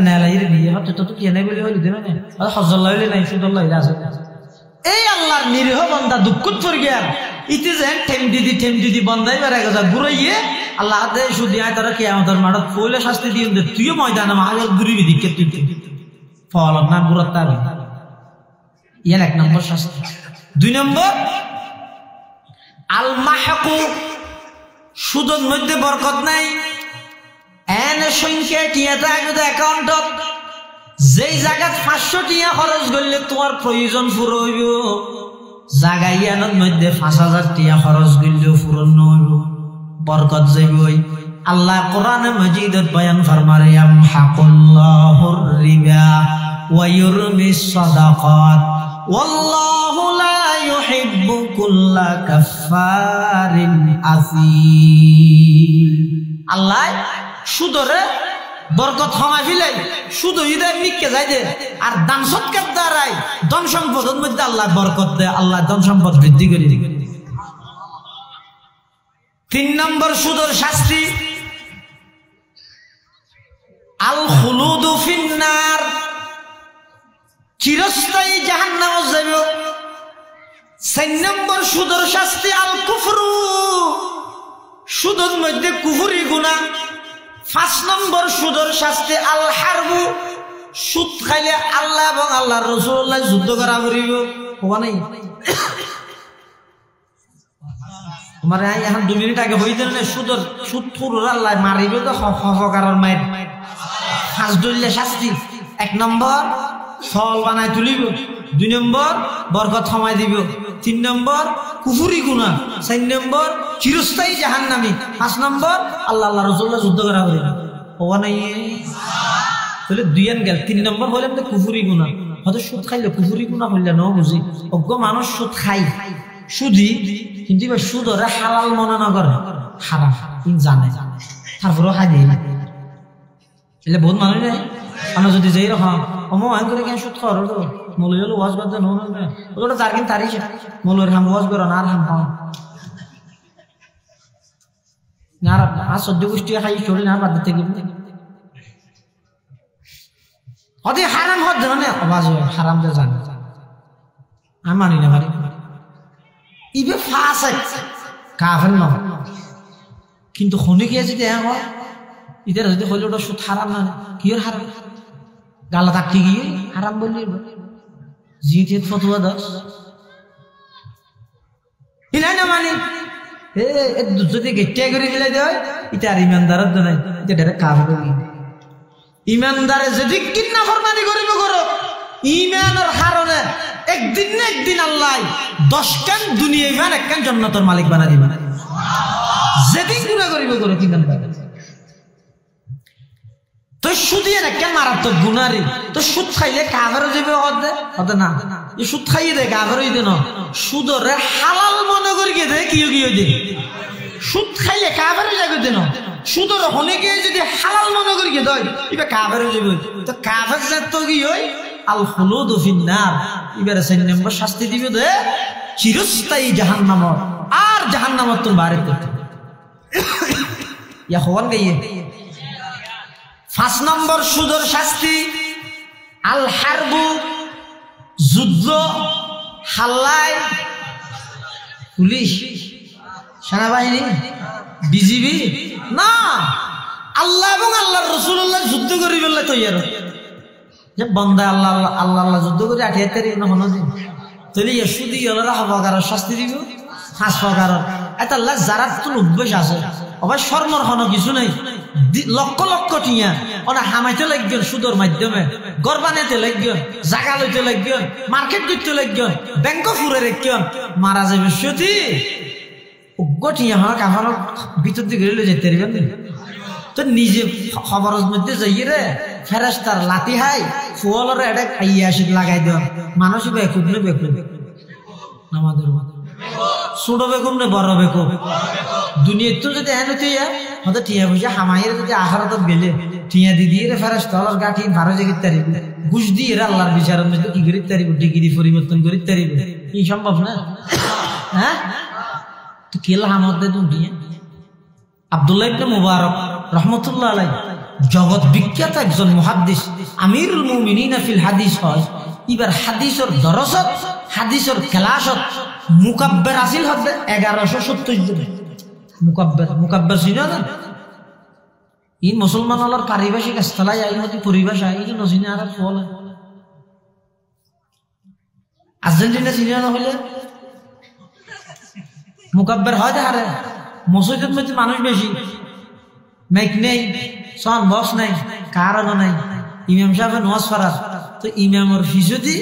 নেলাই দিয়ে হচ্ছে তো টিয়া নেই বলে হইলি দিন হজল্লা হইলে নাই সুদল্লা হইলে আছে এই আল্লাহর নিরীহ বান্দা দুঃখত পড়ে গিয়া ইতে যেন ঠেম দিদি বন্ধাই বেড়ে গেছে ঘুরাইয়ে আল্লাহ হাতে সুদি আয় তারা কিয়ামতের মাঠত পইলে শাস্তি দিয়ে দে তুইও ময়দানে মাহাজত ঘুরিবি দিকে তুই ফল না ঘুরত তার ইয়ার এক নম্বর শাস্তি 2 নম্বর আল মাহকু সুদের মধ্যে বরকত নাই এনে সংখ্যা টিয়া থাকবে অ্যাকাউন্টত যেই জায়গাত 500 টিয়া খরচ করলে তোমার প্রয়োজন পুরো হইব জায়গা ইয়ানোর মধ্যে 5000 টিয়া খরচ করলেও পূরণ হইব বরকত যাইবই আল্লাহ কোরআনে মাজিদত বয়ান ফরমারে ইয়ামহাকুল্লাহুর রিবা ওয়া ইউরবিস সাদাকাত ওয়াল্লাহু লা ইউহিব্বু কুল্লা কাফফারিন আসীম আল্লাহ সুদরে বরকত হমাই ফিলাই শুধু ইদে মিকে যাই দে আর দান সৎকার দ্বারাই ধন সম্পদের মধ্যে আল্লাহ বরকত দেয় আল্লাহ ধন সম্পদ বৃদ্ধি করে দিবে 3 নম্বর সুদের শাস্তি চিরস্থায়ী জাহান্নামে যাইব। 4 নম্বর সুদর শাস্তি আল কুফরু, সুদের মধ্যে কুফরি গুনাহ। 5 নম্বর সুদর শাস্তি আল হারবু, সুদ খাইলে আল্লাহ এবং আল্লাহর রাসূলুল্লাহ যুদ্ধ করা করিব। হওয়া নাই তোমার এখন 2 মিনিট আগে হয়ে দিল না সুদর সুদ থুর আল্লাহ মারিব তো হকার মাইর। 5 দলিলে শাস্তি। 1 নম্বর ফল বানাই তুলিব, 2 নম্বর বরকত কমাই দিব, 3 নম্বর কুফরি গুনাহ, 4 নম্বর চিরস্থায়ী জাহান্নামী, 5 নম্বর আল্লাহ আল্লাহ রাসূলুল্লাহ যুদ্ধ করা করিব। হওয়া নাই তাহলে 2 গেল। 3 নম্বর হলেন তো কুফরি গুনাহ। হয়তো সুদ খাইলে কুফরি গুনাহ হইলে ন বুঝি অজ্ঞ মানুষ সুদ খাই সুদি, কিন্তু এবার সুদ ওরা হালাল মনে না করে, হারাম জানে, তারপরেও খাই দিই। এলে বহুত মানুষ নেই আমরা যদি যাই রকম অমান করে কেন সুদ খাওয়ার হলো মৌলবি হলো ওয়াজ করতে ওটা তার কিন্তু তারই মৌলবের হাম ওয়াজ করো না আর হাম খাওয়া না আর 14 গোষ্ঠী খাই চলি না বাদ দিতে গেলে অতি হারাম হত জানে আওয়াজ হয় হারাম যে জানে আমি মানি না ভাই ইবে ফাসিক কাফের না, কিন্তু হনে গিয়ে যদি হয় ইদের যদি হইলে ওটা সুদ হারাম না কি হারাম গালা থাকতে গিয়ে হারাম বললি জিতে ফতোয়া দাস ইনা না মানে এ যদি গেটে করে দিলে দেয় এটা আর ইমানদারের তো নাই, এটা ডাইরেক্ট কাফের। ইমানদারে যদি কিন্না ফরমানি করিব করো ইমানের কারণে একদিন না একদিন আল্লাহ 10 কান দুনিয়ায় ভান 1 কান জান্নাতের মালিক বানা দিবেন। যেদিন গুনাহ করিব করো কিমান তো সুদিয়ে না কেন মারাত্মক গুনারি তো সুদ খাইলে কাফের যাবে হতে না এই সুদ খাইয়ে দে কাফের হইতে না সুদরে হালাল মনে করি দে কি দে সুদ খাইলে কাফের যাবে দেন সুদর হনে গিয়ে যদি হালাল মনে করি দেয় এবার কাফের যাবে তো কাফের জাত কি হয় আল খুলুদ ফিন্নার। এবারে 4 নম্বর শাস্তি দিবে দে চিরস্থায়ী জাহান্নাম আর জাহান্নামত তুমি বাইরে করতে ইয়া হওয়ান গাইয়ে। 5 নম্বর সুদর শাস্তি আল হারবু, যুদ্ধ, হাল্লাই, পুলিশ, সেনাবাহিনী, বিজিবি না আল্লাহ এবং আল্লাহর রাসূলুল্লাহ যুদ্ধ করি বললে তৈয়ার যে বন্দা আল্লাহ আল্লাহ আল্লাহ যুদ্ধ করে 28 তারিখ না হলো দিন তাহলে সুদি ওরা হবাকার শাস্তি দিব 5 প্রকার। এটা আল্লাহ যারা তো অভ্যাস আছে অবশ্য শর্মর হন কিছু নাই, লক্ষ লক্ষ টিয়া ওরা হামাইতে লাগবেন সুদর মাধ্যমে, ঘর বানাইতে লাগবেন, জায়গা লইতে লাগবেন, মার্কেট করতে লাগবেন, ব্যাংক ফুরে রাখবেন, মারা যাবে সতী উগ্র টিয়া হওয়া কাফার ভিতর দিকে লই যেতে পারবেন তো নিজে খবরের মধ্যে যাইয়ে রে ফেরেশতার লাঠি হাই ফুয়ালরে এটা খাইয়ে আসি লাগাই দেন মানুষ বেকুব না বেকুব আমাদের ছোট বেকুব না বড় বেকুব দুনিয়া তো যদি এনে তুইয়া হয়তো টিয়া পয়সা হামাইয়ের যদি আখারাতত গেলে টিয়া দি দিয়ে ফেরেশতার গাঠি 12 জায়গায় তারিখ ঘুষ দিয়ে আল্লাহর বিচারের মধ্যে কি করিতে পারিব ডিগ্রি পরিবর্তন করিতে পারিব কি সম্ভব না হ্যাঁ তো কেলা আমাদের দুনিয়া। আব্দুল্লাহ ইবনে মুবারক রাহমাতুল্লাহ আলাইহি জগৎ বিখ্যাত একজন মুহাদ্দিস আমিরুল মুমিনিন ফিল হাদিস হয়। এবার হাদিসের দরসত হাদিসের ক্লাসত মুকাব্বির আসিল হবে 1170 জন মুকাব্বির ছিল না ইন মুসলমান হলার পারিভাষিক স্থলাই আইন হতে পরিভাষা এই নজিনা আর ফল আর্জেন্টিনা চিনা না হলে মুকাব্বির হয় হারে মসজিদের মধ্যে মানুষ বেশি মাইক নেই সাউন্ড বক্স নাই কারণ নাই ইমাম সাহেব নামাজ পড়ার তো ইমামের ফিসুদি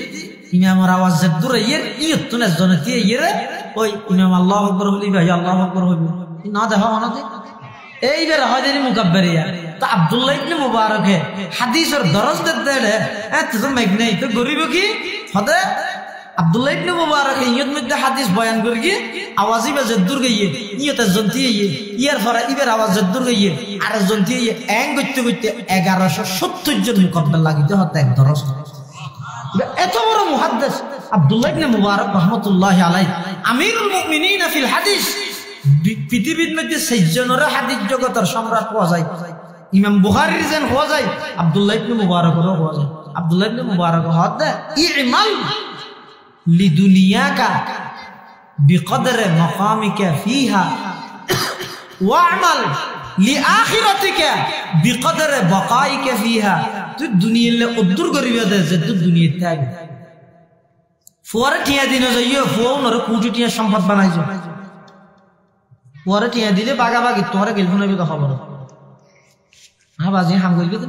ইমামের আওয়াজ দূর ইয়ের ইয়তুন জনতি ইয়ের ওই ইমাম আল্লাহু আকবার বলি ভাই আল্লাহু আকবার হইব না দেখা না দে এইবার হয় মুকাব্বিরিয়া। তো আব্দুল্লাহ ইবনে মুবারক হাদিসের দরজ দেড় এত তো মাইক নেই তো গরিব কি হদে আব্দুল্লাহ ইবনে মুবারক ইয়ত মধ্যে হাদিস বয়ান করি কি আওয়াজই বা জদ্দুর গইয়ে ইয়তে জন্তি ইয়ার ফরা ইবের আওয়াজ জদ্দুর গইয়ে আর জন্তি এং করতে করতে 1170 জন মুকাব্বির লাগিতে হতে এক দরজ। এত বড় মুহাদ্দিস আব্দুল্লাহ ইবনে মুবারক রাহমাতুল্লাহি আলাইহি আমিরুল মুমিনিন ফিল হাদিস। পৃথিবীর মধ্যে 6 জনের হাদিস জগতের সম্রাট হওয়া যায়। ইমাম বুখারীর যেন হওয়া যায় আব্দুল্লাহ ইবনে মুবারকেরও হওয়া যায়। আব্দুল্লাহ ইবনে মুবারক হদ ইমাল লিদুনিয়াকা বিকদরে মাকামিকা ফিহা ওয়া'মাল লিআখিরাতিকা বিকদরে বাকাইকা ফিহা। তুই দুনিয়ালে উদ্দুর করিবে দে যে তুই দুনিয়াতে থাকবি। ফুয়ারে টিয়া দিনে যাইও ফুয়াও নরে কোটি টিয়া সম্পদ বানাইছো। ফুয়ারে টিয়া দিলে বাগাবাগি তোরে গেলবো না বিকা খবর। হ্যাঁ বাজি হাম করবি তো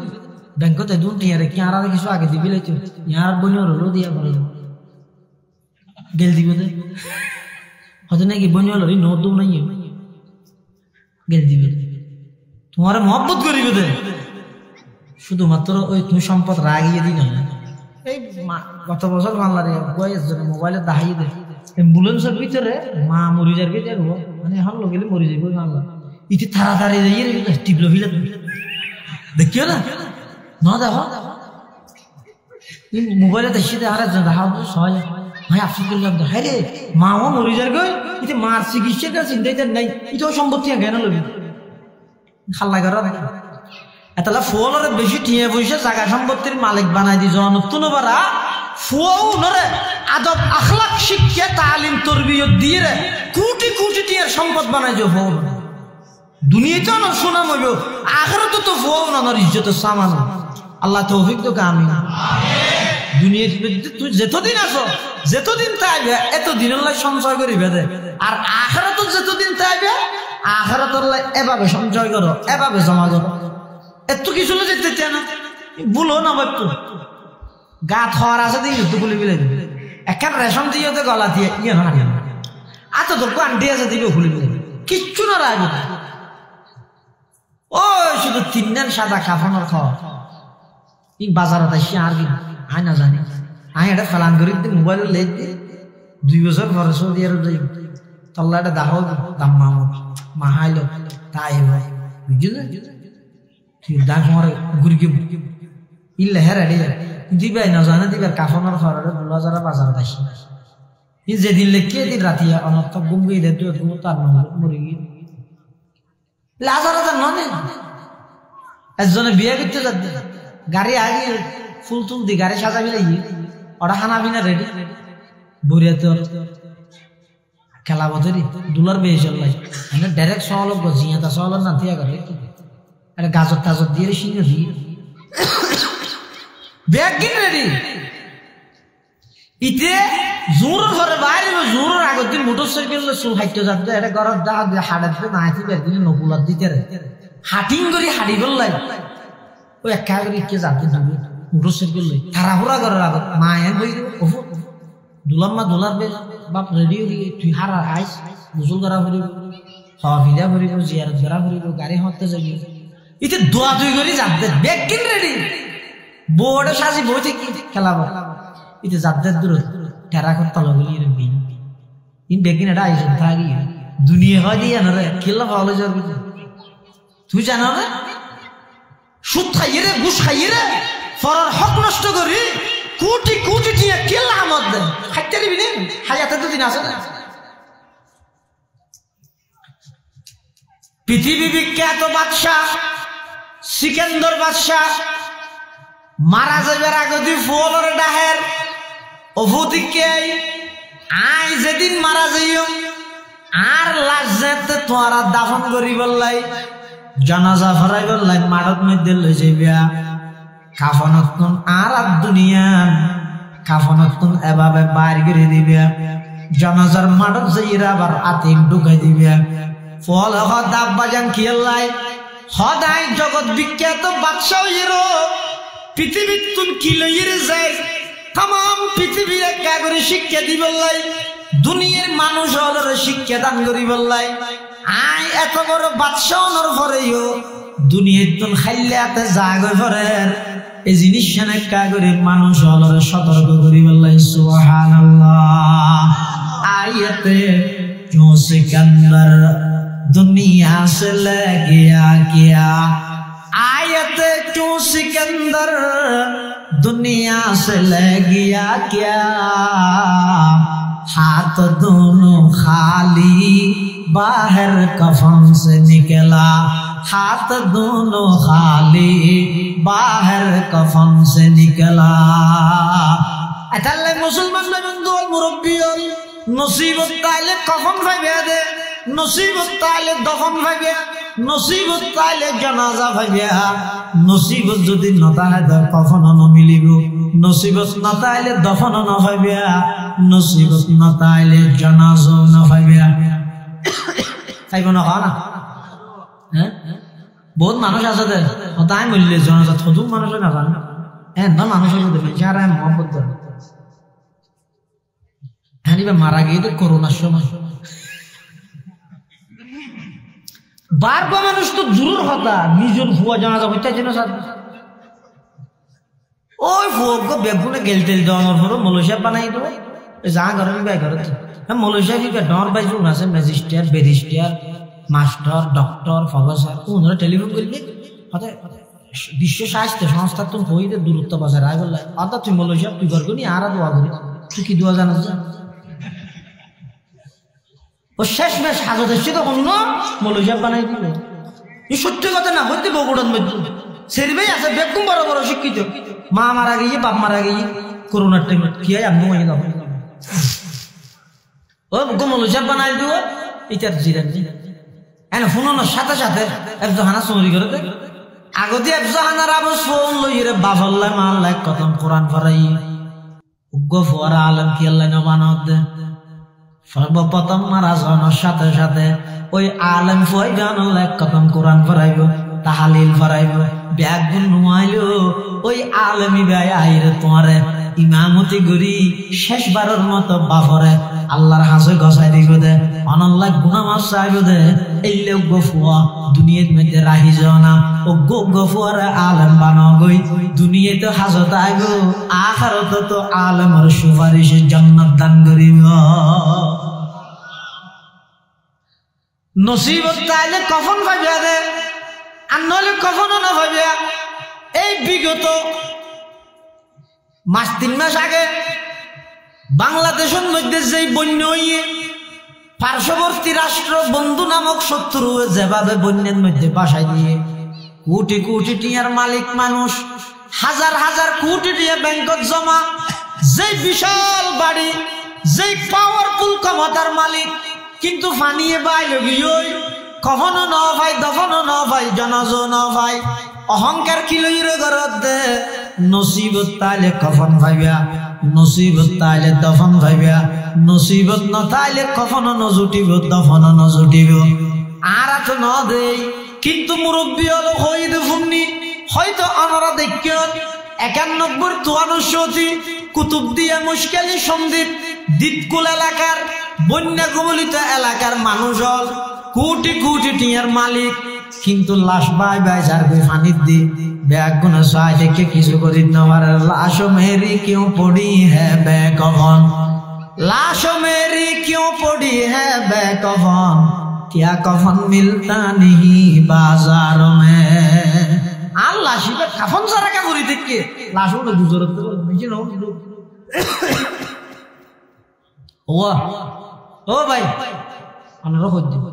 ব্যাংকতে দুন টিয়া রে কি আর কিছু আগে দিবি লাইছো ইয়ার বনি হলো দিয়া করে গেল দিবে দে হতে নাকি বনি হলো রি নদু নাই গেল দিবে তোমারে মহব্বত করিবে দে শুধুমাত্র ওই তুমি সম্পদ রাগিয়ে দিন না। এই গত বছর বাংলার মোবাইলে দেখাই দে অ্যাম্বুলেন্সের ভিতরে মা মরি যার ভিতরে মানে এখন লগেলে মরি যাইব বাংলা ইতি তাড়াতাড়ি যাই টিপলো ফিলে দেখিও না না দেখো মোবাইলে দেখি আর দেখা সবাই ভাই আফসোস করলাম তো হ্যাঁ রে মাও মরি যার গই ইতি মার চিকিৎসার চিন্তাই নাই ইতিও সম্পত্তি জ্ঞান লবি খাল্লা করা এতলা ফুয়ালরে বেশি টিয়ে বসে জায়গা সম্পত্তির মালিক বানাই দি জনতুন বারা ফুয়াও নরে আদব আখলাক শিক্ষা তালিম তরবিয়ত দিয়ে রে কোটি কোটি টিয়ার সম্পদ বানাই যে ফুয়াও দুনিয়াতে না সুনাম হইব আখিরাতে তো ফুয়াও নার ইজ্জত সামান আল্লাহ তৌফিক তো আমিন। দুনিয়াতে তুই যতদিন আছো যতদিন তাইবে এতদিন আল্লাহ সঞ্চয় করিবে দে আর আখিরাতে যতদিন তাইবে আখিরাতে আল্লাহ এভাবে সঞ্চয় করো এভাবে জমা করো এত কিছু যেতে চায় না বলো না বাপ্পু গা থর আছে দিন তো গুলি বিলে দিবে একটা রেশন দিয়ে তো গলা দিয়ে ইয়ে হারি আচ্ছা তোর আন্টি আছে দিবে খুলি বিলে কিচ্ছু না রাখবে ও শুধু তিনজন সাদা কাফনের খাওয়া এই বাজারত আসি আর কি আয় না জানি আয় এটা ফেলান করি মোবাইল লেট দিয়ে 2 বছর পরে সৌদি আরব যাই তল্লা এটা দাহ দাম মা হাইলো তাই ভাই বুঝলে দাগ মারে গুরকি ইল্লে হেরাডি দিবাই না জানা দিবার কাফনের খররে 2000 বাজার আসি ই যেদিন লেখে দিন রাতি অনর্থ গুমগি দে তুই কোনো তার নম্বর মরে গিয়ে লাজারা ননে একজনে বিয়ে করতে যাচ্ছে গাড়ি আগে ফুল তুল দি গাড়ি সাজাবি লাগি ওরা খানা বিনা রেডি বরিয়া তো খেলা বতরি দুলার বেয়ে চললাই এনে ডাইরেক্ট সহলব জিয়াতা সহলব না দিয়া করে একটা গাজর টাজর দিয়ে সিংহ দিয়ে ব্যাগ কিনে রেডি ইতে জোর ঘরে বাইরে জোর আগের দিন মোটরসাইকেল চুল হাইতে যাচ্ছে এটা ঘরের দা হাড়াতে না হাঁটি বের দিলে নকুলার দিতে রে হাটিং করে হাড়ি বললাই ওই একা করে কে যাতে তুমি মোটরসাইকেল লই তাড়াহুড়া ঘরের আগত মায়ের বই ওহো দুলাম্মা দোলার বে বাপ রেডি হয়ে তুই হারা আইস গোসল করা ফুরিব খাওয়া ফিরা ফুরিব জিয়ারত করা ফুরিব গাড়ি হাঁটতে যাবি ইতে দোয়া দুই করে যাতে ব্যাগ কিন রেডি বোর্ডে সাজি বইতে কি খেলাবো ইতে যাতে দূর টেরা করতে লাগলি রে বিন ইন বেগিন এটা আইসন থাকি দুনিয়া হয় দিয়া না রে খেলা ভালো যাবে তুই জানো না সুদ খাইয়ে রে ঘুষ খাইয়ে রে ফরার হক নষ্ট করি কোটি কোটি টিয়া খেলা আমদ দে খাইতে দিবি না হায়াতে তো দিন আছে না পৃথিবী বিখ্যাত বাদশাহ সিকান্দর বাদশাহ মারা যাবার আগে তুই ফুলের ডাহের অভূতিকে আই যেদিন মারা যাইও আর লাশ যেতে তোরা দাফন করি বললাই জানাজা ফরাই বললাই মাঠত মধ্যে লই যাইবা কাফনত আর দুনিয়ান কাফনত এভাবে বাইর করে দিবে জানাজার মাঠত যাইরা আবার আতিম ঢুকাই দিবে ফল হদাব বাজান খেলাই সদায় জগৎ বিখ্যাত বাদশাহ হিরো পৃথিবীর তুন কি লইয়ের যায় তাম পৃথিবীর একা করে শিক্ষা দিবলাই দুনিয়ার মানুষ হলের শিক্ষা দান করি বললাই আয় এত বড় বাদশাহ নর পরেও দুনিয়ার তুন খাইলে এতে জাগর পরের এই জিনিস একা করে মানুষ হলের সতর্ক করি বললাই সুবহানাল্লাহ আয়াতে जो सिकंदर दुनिया से ले गया क्या आयत क्यों सिकंदर दुनिया से ले गया क्या हाथ दोनों खाली बाहर कफन से निकला हाथ दोनों खाली बाहर कफन से निकला। मुसलमान बंधु मुरब्बी नसीबत ताइले कफन भाइबे दे, नसीबत ताइले दफन भाइबे, नसीबत ताइले जनाजा भाइबे। नसीबत যদি নতাহে দ কফন নমিলিব, নসিবত নতাইলে দফন ন ভাইবে, নসিবত নতাইলে জানাজা ন ভাইবে। খাইব না খাও না? হ্যাঁ বহুত মানুষ আছে দে হতাই মরলে জানাজা থদু মানুষ না জানে। হ্যাঁ না মানুষের মধ্যে যারা মহব্বত করে হ্যাঁ মারা গিয়ে তো করোনার সময় বারবার মানুষ তো জরুর হতা নিজের ভুয়া জানাজা হইতে যেন ওই ভোগ বেগুনে গেল তেল দেওয়ানোর পর মলসিয়া বানাই দেবো যা ঘরে ব্যয় করে হ্যাঁ মলসিয়া কি ডর বাই জুন আছে magistrate barrister master doctor professor ওনারা টেলিফোন করলে হতে বিশ্ব স্বাস্থ্য সংস্থা তুমি হইতে দূরত্ব বজায় রায় বললে অর্থাৎ তুই মলসিয়া তুই করবি নি আর দোয়া করি তুই কি দোয়া জানাস ও শেষ মেশ হাজত এসছে তো অন্য মলসিয়া বানাই দিবে এই সত্যি কথা না হইতে বগুড়ার মধ্যে সেরবেই আছে বেকুম বড় বড় শিক্ষিত মা মারা গিয়ে বাপ মারা গিয়ে করোনার টাইমে কি হয় আমি মনে যাবো ও মলসিয়া বানাই দিব এটার জিরান এনে শুনোনোর সাথে সাথে একজন হানা চুরি করে দেখ আগতে একজন হানার আবার ফোন লইরে বাফল্লাই মাল্লাই কতম কোরআন ফরাই উগ্র ফোয়ারা আলম কি আল্লাহ নবানত দে সর্বপ্রথম মারা যাওয়ার সাথে সাথে ওই আলেম ফয় গান কতম কোরআন ফরাইব তাহালিল ফরাইব ব্যাগ গুণ নুয়াইল ওই আলেমি ব্যয় আইরে তোমারে ইমামতি গরি শেষবারের মতো বাফরে আল্লাহর হাসে গসাই দিব দে অনল্লাহ গুনা মাফ চাইব দে এই লোক গফুয়া দুনিয়ার মধ্যে রাহি যাও না ও গফুয়ারে আলেম বানাও গই দুনিয়াতে হাজত আইব আখিরাত তো আলেমের সুপারিশে জান্নাত দান করিব। নসিবত তাইলে কফন পাইবে দে আর নইলে কফনও না পাইবে। এই বিগত মাস 3 মাস আগে বাংলাদেশের মধ্যে যেই বন্যা হইয়ে পার্শ্ববর্তী রাষ্ট্র বন্ধু নামক শত্রু যেভাবে বন্যার মধ্যে বাসায় দিয়ে কোটি কোটি টিয়ার মালিক মানুষ হাজার হাজার কোটি টিয়া ব্যাংকত জমা, যেই বিশাল বাড়ি যেই পাওয়ারফুল ক্ষমতার মালিক কিন্তু ফানিয়ে বাইলে গিয়ে কখনো ন ভাই দফনো ন ভাই জানাজো ন ভাই অহংকার কিলইরে ঘরত দে। নসিবত তাইলে কফন ভাইবা, নসিবত তাইলে দফন ভাইবা, নসিবত ন তাইলে কফন ন জুটিব দফন ন জুটিব আর তো ন দেই। কিন্তু মুরব্বী হলো হইদ ফুমনি হয়তো আমরা দেখ 91 কুতুবদিয়া মুশকালি সন্দ্বীপ দ্বীপকুল এলাকার বন্যা কবলিত এলাকার মানুষ হল কোটি কোটি টিয়ার মালিক কিন্তু লাশ বাই বাই যারবে ফানির দি ব্যাগ গুনা সাই দেখে কিছু করি নবার লাশ মেরি কিউ পড়ি হ্যাঁ বে কফন, লাশ মেরি কিউ পড়ি হ্যাঁ বে কফন, क्या कफन मिलता नहीं बाजार में। আল্লাহ শিবে কাফন সারা কা করি দেখে লাশ হলো গুজরত তো বুঝি নাও ও ভাই আমরা কই দিব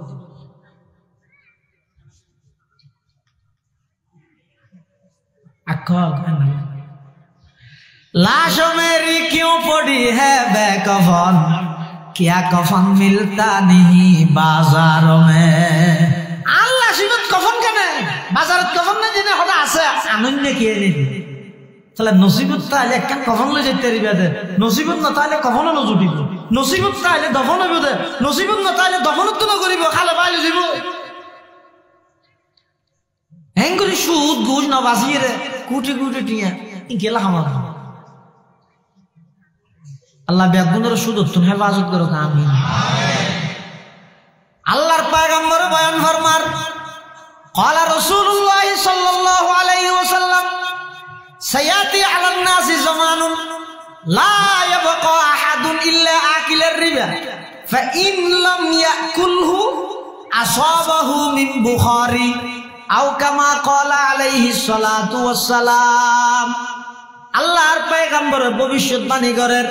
लाशों मेरी क्यों पड़ी है बेकफन, क्या कफन मिलता नहीं बाजारों में। আল্লাহ শিবত কফন কেন বাজারত কফন না জেনে হদা আছে আনন্দ কি এনে তাহলে নসিবত তাইলে একটা কফন লই যেতে রিবা দে, নসিবত না তাইলে কফন ন জুটিব, নসিবত তাইলে দফন হইব দে, নসিবত না তাইলে দফনত তো করিব খালে বাইলে দিব হেঙ্গুরি সুদ ঘুষ না বাসিয়ে রে কোটি কোটি টিয়া গেলা আমার। আল্লাহ বেগুনের সুদ তুমি হেফাজত করো আমিন। আল্লাহর পয়গম্বর বয়ান ফরমার قال رسول الله صلى الله عليه وسلم سياتي على الناس زمان لا يبقى احد الا اكل الربا فان لم ياكله اصابه من بخاري আও কামা ক্বালা আলাইহিস সালাতু ওয়াস সালাম। আল্লাহর পয়গম্বর ভবিষ্যৎবাণী করেন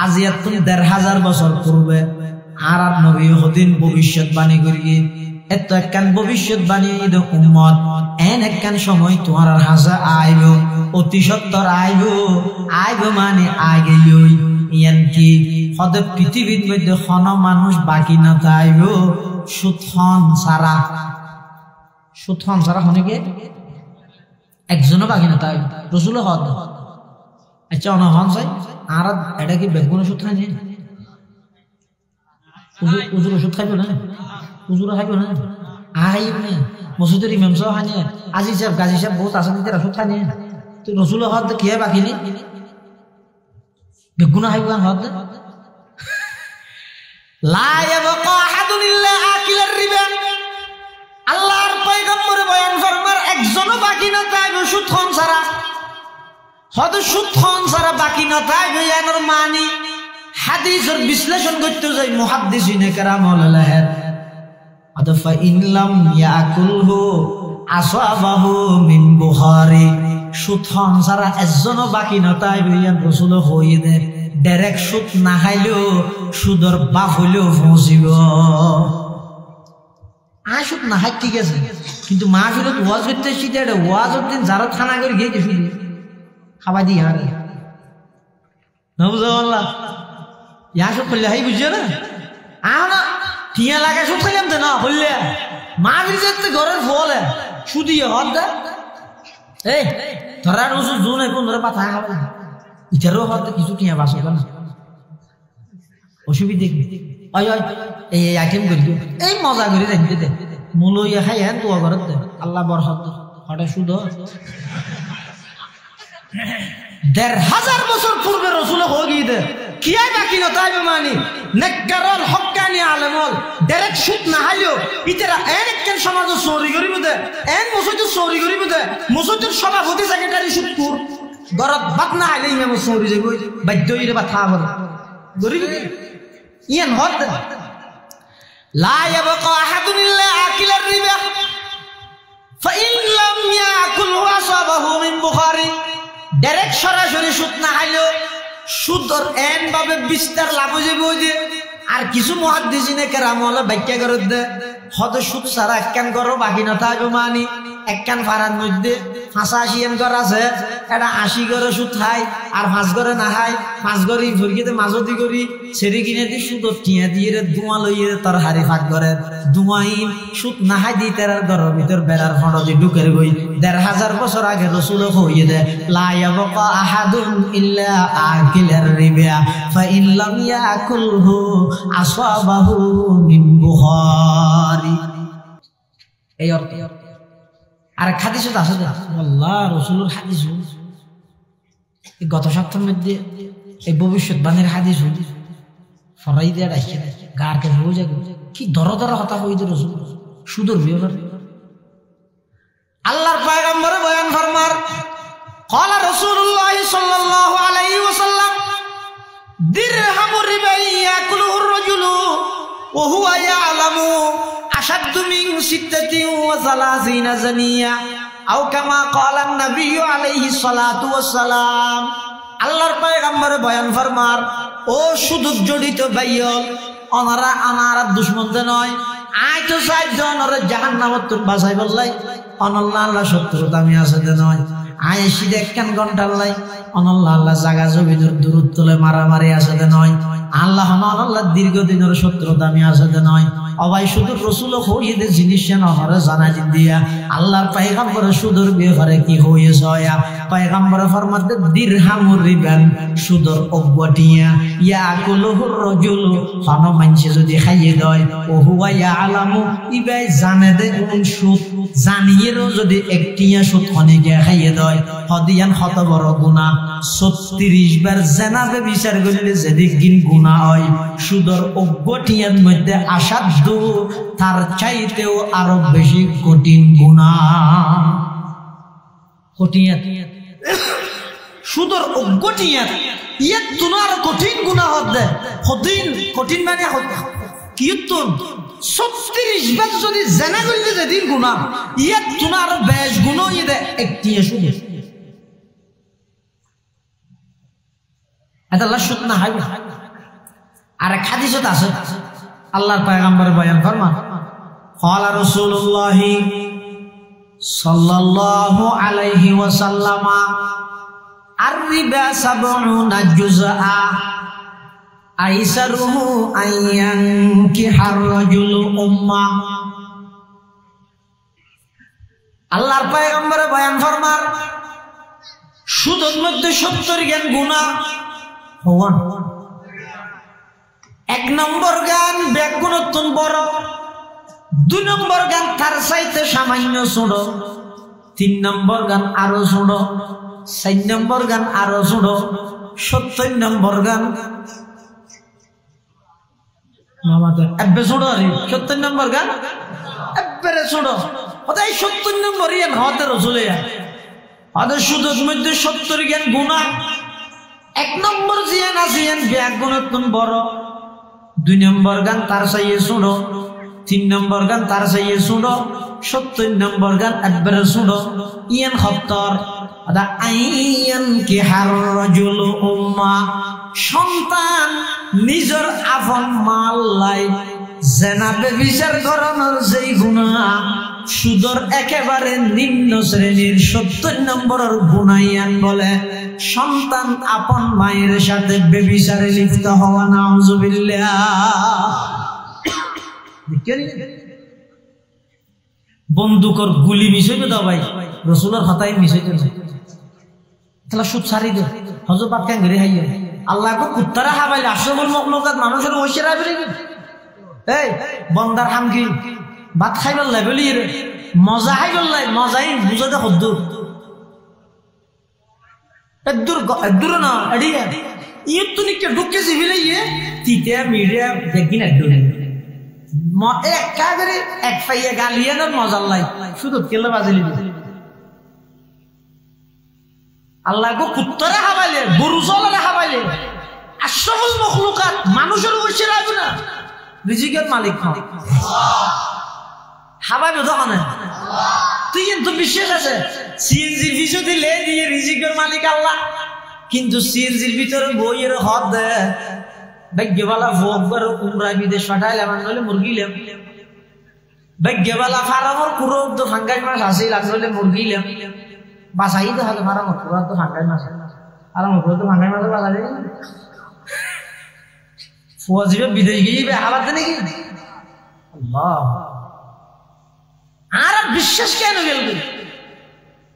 আজিয়াতুন ১৫০০ বছর পূর্বে আর নবী হদিন ভবিষ্যৎবাণী করিয়ে এত একখান ভবিষ্যৎবাণী উম্মত এন একখান সময় তোমার হাসা আইব অতি সত্তর আইব মানে আগে ইয়ান কি হদে পৃথিবীর মধ্যে কোন মানুষ বাকি না তাইব সুথন সারা হনেকে একজনও বাকি না তাই রসুল হদ আচ্ছা অনহন চাই আর এটা কি বেগুন ওষুধ খাই উজুর ওষুধ খাইব না উজুর খাইব না আইব না মসজিদের ইমাম সাহেব খানি আজি সাহেব গাজী সাহেব বহুত আছে দিতে ওষুধ খানি তুই রসুল হদ কে বাকি নি বেগুন খাইব হদ লা ইয়াবকা আহাদুন ইল্লা আকিলার রিবা আল্লাহর পয়গম্বর বয়ান ফরমার একজনও বাকি না তাই সুদ খান সারা হদ সুদ খান সারা বাকি না তাই ইয়ানোর মানি হাদিসের বিশ্লেষণ করতে যাই মুহাদ্দিসিনে কেরাম আলাইহির আদফা ইনলাম ইয়াকুলহু আসাবাহু মিন বুখারী সুদ খান সারা একজনও বাকি না তাই ইয়ান রাসূল হইয়ে দে ডাইরেক্ট সুদ না খাইলেও সুদর বাপ হইলেও পৌঁছিব আসুক না হাই ঠিক আছে কিন্তু মাহফিলত ওয়াজ করতে শিখে ওয়াজ দিন যারা থানা করে গিয়ে গেছিল খাবার দিয়ে হারে না বুঝা বললা ইয়া সব করলে হাই বুঝছো না না টিয়া লাগা সব খাইলাম তো না বললে মাহফিল যাতে ঘরের ফল শুধিয়ে হদ দা এই ধরা রসু জুন এখন ধরে পাতা খাবে ইটারও হদ কিছু টিয়া বাসো না অসুবিধে কি এই আইটেম করি এই মজা করে দেখতে দে মূল ইয়ে খাই হ্যাঁ তোয়া ঘরত দে আল্লাহ বরহত হঠাৎ শুধু ১,৫০০ বছর পূর্বে রসুল হয়ে গিয়ে দে কি আই বাকি না তাই মানি নেককারল হক্কানি আলেমল ডাইরেক্ট সুদ না হাইলো ইতারা একখান সমাজ চুরি করিব দে মসজিদ চুরি করিব দে মসজিদের সভাপতি সেক্রেটারি সুদপুর ঘরত ভাত না হাইলে ইমাম চুরি যাইব বাধ্য হইলে বা থা বলে গরিব ইয়ান হদ লা ইয়াবকা আহাদুন ইল্লা আকিলার রিবা ফাইন লাম ইয়াকুল ওয়াসাবাহু মিন বুখারী ডাইরেক্ট সরাসরি সুদ না খাইলো সুদর এন ভাবে বিস্তার লাভ হয়ে যাবে আর কিছু মুহাদ্দিসিনে কেরাম হলো ব্যাখ্যা করে দে হদ সুদ সারা একখান করো বাকি না থাকবে মানি একখান ফারার মধ্যে ৮৫ ঘর আছে এটা ৮০ ঘরে সুদ খাই আর ৫ ঘরে না খাই ৫ ঘরে ভরকিতে মাঝতি করি সেরি কিনে দি সুদর টিয়া দিয়ে ধোঁয়া লইয়ে তোর হারি ফাঁক করে ধোঁয়াইন সুদ না খাই দি তার ঘরের ভিতর বেড়ার ফটো দিয়ে ঢুকের গই ১,৫০০ বছর আগে রসুল হইয়ে দে লা ইয়াবকা আহাদুন ইল্লা আকিলার রিবা ফাইন লাম ইয়াকুলহু আসাবাহু মিন বুখারী এই অর্থ আর হাদিস আছে আল্লাহ রসুলের হাদিস গত সপ্তাহের মধ্যে এই ভবিষ্যৎবাণীর হাদিস ফরাই দিয়ে রাখছে গারকে বোঝা কি দর হতা হইতে রসুল সুদর বিয়োগ আল্লাহর পয়গম্বর বয়ান ফরমার قال رسول الله صلى الله عليه وسلم درهم الربا يأكله الرجل وهو يعلم أشد من 36 زنية أو كما قال النبي عليه الصلاة والسلام আল্লাহর পয়গম্বর বয়ান ফরমার ও সুদ জড়িত ভাইয়ল ওনারা আমার দুশমন নয় আই তো সাইজ ওনারা জাহান্নামত তুন বাঁচাই বললাই অনল্লাহ আল্লাহ শত্রুতা আমি আছে দে নয় আয় সিধে একখান ঘন্টার লাই অনল্লাহ আল্লাহ জাগা জমিনের দূরত্বলে মারামারি আছে দে নয় আল্লাহ আল্লাহ দীর্ঘদিনের শত্রুতা আমি আছে দে নয় অবাই শুধু রসুল হইয়ে জিনিস নহরে জানাই দিয়া আল্লাহর পয়গম্বরের সুদর ব্যাপারে কি হয়েছে পয়গম্বর ফরমাতে দিরহামুর রিবান সুদর অগটিয়া ইয়াকুলুহুর রাজুল হন মানসে যদি খাইয়ে দেয় ও হুয়া ইয়ালামু ইবাই জানে দে কোন সুদ জানিয়েরও যদি একটিয়া সুদ অনেকে খাইয়ে দেয় হদিয়ান কত বড় গুনাহ 36 বার জানাবে বিচার করলে যেদিক গিন গুনাহ হয় সুদর অগটিয়ার মধ্যে আসাধ্য তার চাইতেও আরো বেশি কঠিন গুনাহ কঠিয়াত সুদর অগটিয়াত ইয়াত তুনার কঠিন গুনাহ হদে কঠিন মানে কিয়তুন 36 বার যদি জানা করলে যেদিন গুনাহ ইয়াত তুনার বেশ গুনাহ ইদে একটিয়া সুদ এটা আল্লাহ সুদ না হয় আর হাদিসত আছে আল্লাহর পয়গম্বর বয়ান ফরমান ক্বালা রাসূলুল্লাহ সাল্লাল্লাহু আলাইহি ওয়াসাল্লাম আর-রিবা সাবউনা জুজআ আইসারুহু আইয়ানকিহার রাজুলু উম্মা। আল্লাহর পয়গম্বর বয়ান ফরমান সুদের মধ্যে 70 জ্ঞান গুনাহ হওয়ান। 1 নম্বর গান বেগুনতন বড়, 2 নম্বর গান তার চাইতে সামান্য ছোট, 3 নম্বর গান আরো ছোট, 4 নম্বর গান আরো ছোট, 70 নম্বর গান মামাতে এব্বে ছোট রে। 70 নম্বর গান এব্বে ছোট, ওটাই 70 নম্বর ইয়ান হতে রসুলে ওদের সুদের মধ্যে 70 জ্ঞান গুনাহ। 1 নম্বর জিয়ান আছে ইয়ান বেগুনতন বড়, 2 নম্বর গান তার চাইয়ে ছোট, 3 নম্বর গান তার চাইয়ে ছোট, 70 নম্বর গান একবারে ছোট। ইয়ান খপ্তর আদা আইয়ানকিহার রাজুলু উম্মা, সন্তান নিজের আপন মাল্লাই জেনাবে বিচার করানোর যেই গুনাহ সুদর একেবারে নিম্ন শ্রেণীর 70 নম্বরের গুনাহ বলে সন্তান আপন মায়ের সাথে বেবিচারে লিপ্ত হওয়া। নাউজুবিল্লাহ। বন্দুকর গুলি মিশাইবে দাও ভাই, রসুলের হাতায় মিশাইতে তাহলে সুদ ছাড়ি দে হজর পাক কেন ঘিরে হাইয়া আল্লাহ কো কুত্তারা হাবাইলে আশরাফুল মাখলুকাত মানুষের ওইসেরা বেরে এই বন্দার হামকি ভাত খাইবার লাই বলি রে মজা খাইবার লাই মজাই বুঝাতে হদ্দুর এদ্দুর না এডিয়া ইয়ে তুমি কে ঢুকে সিভিলে ইয়ে তিতে মিডিয়া দেখিন একদম একাধারে এক পাইয়া গালিয়ান মজার লাই শুধু কেলে বাজিলি আল্লাহ গো কুত্তারা হাবাইলে গরু চলারে হাবাইলে আশরাফুল মাখলুকাত মানুষের ওইসেরা হবে না রিজিকের মালিক হাবাইবে দোকানে তুই কিন্তু বিশ্বাস আছে সিএনজি ভিসা দিলে দিয়ে রিজিকের মালিক আল্লাহ, কিন্তু সিএনজির ভিতরে বইয়ের হদ দেয় ভাগ্যবালা ভোগবার উমরা বিদেশ পাঠাইলাম নইলে মুরগিলাম, ভাগ্যবালা ফারামর পুরো তো ফাঙ্গাই মাছ আসিল নইলে মুরগিলাম বাসাই তো হলে ফারামর পুরো তো ফাঙ্গাই মাছ ফারামর পুরো তো ফাঙ্গাই মাছ বাজার ফুয়াজিবে বিদেশ গিয়ে হাবাতে নাকি আল্লাহ। আর বিশ্বাস কেন গেল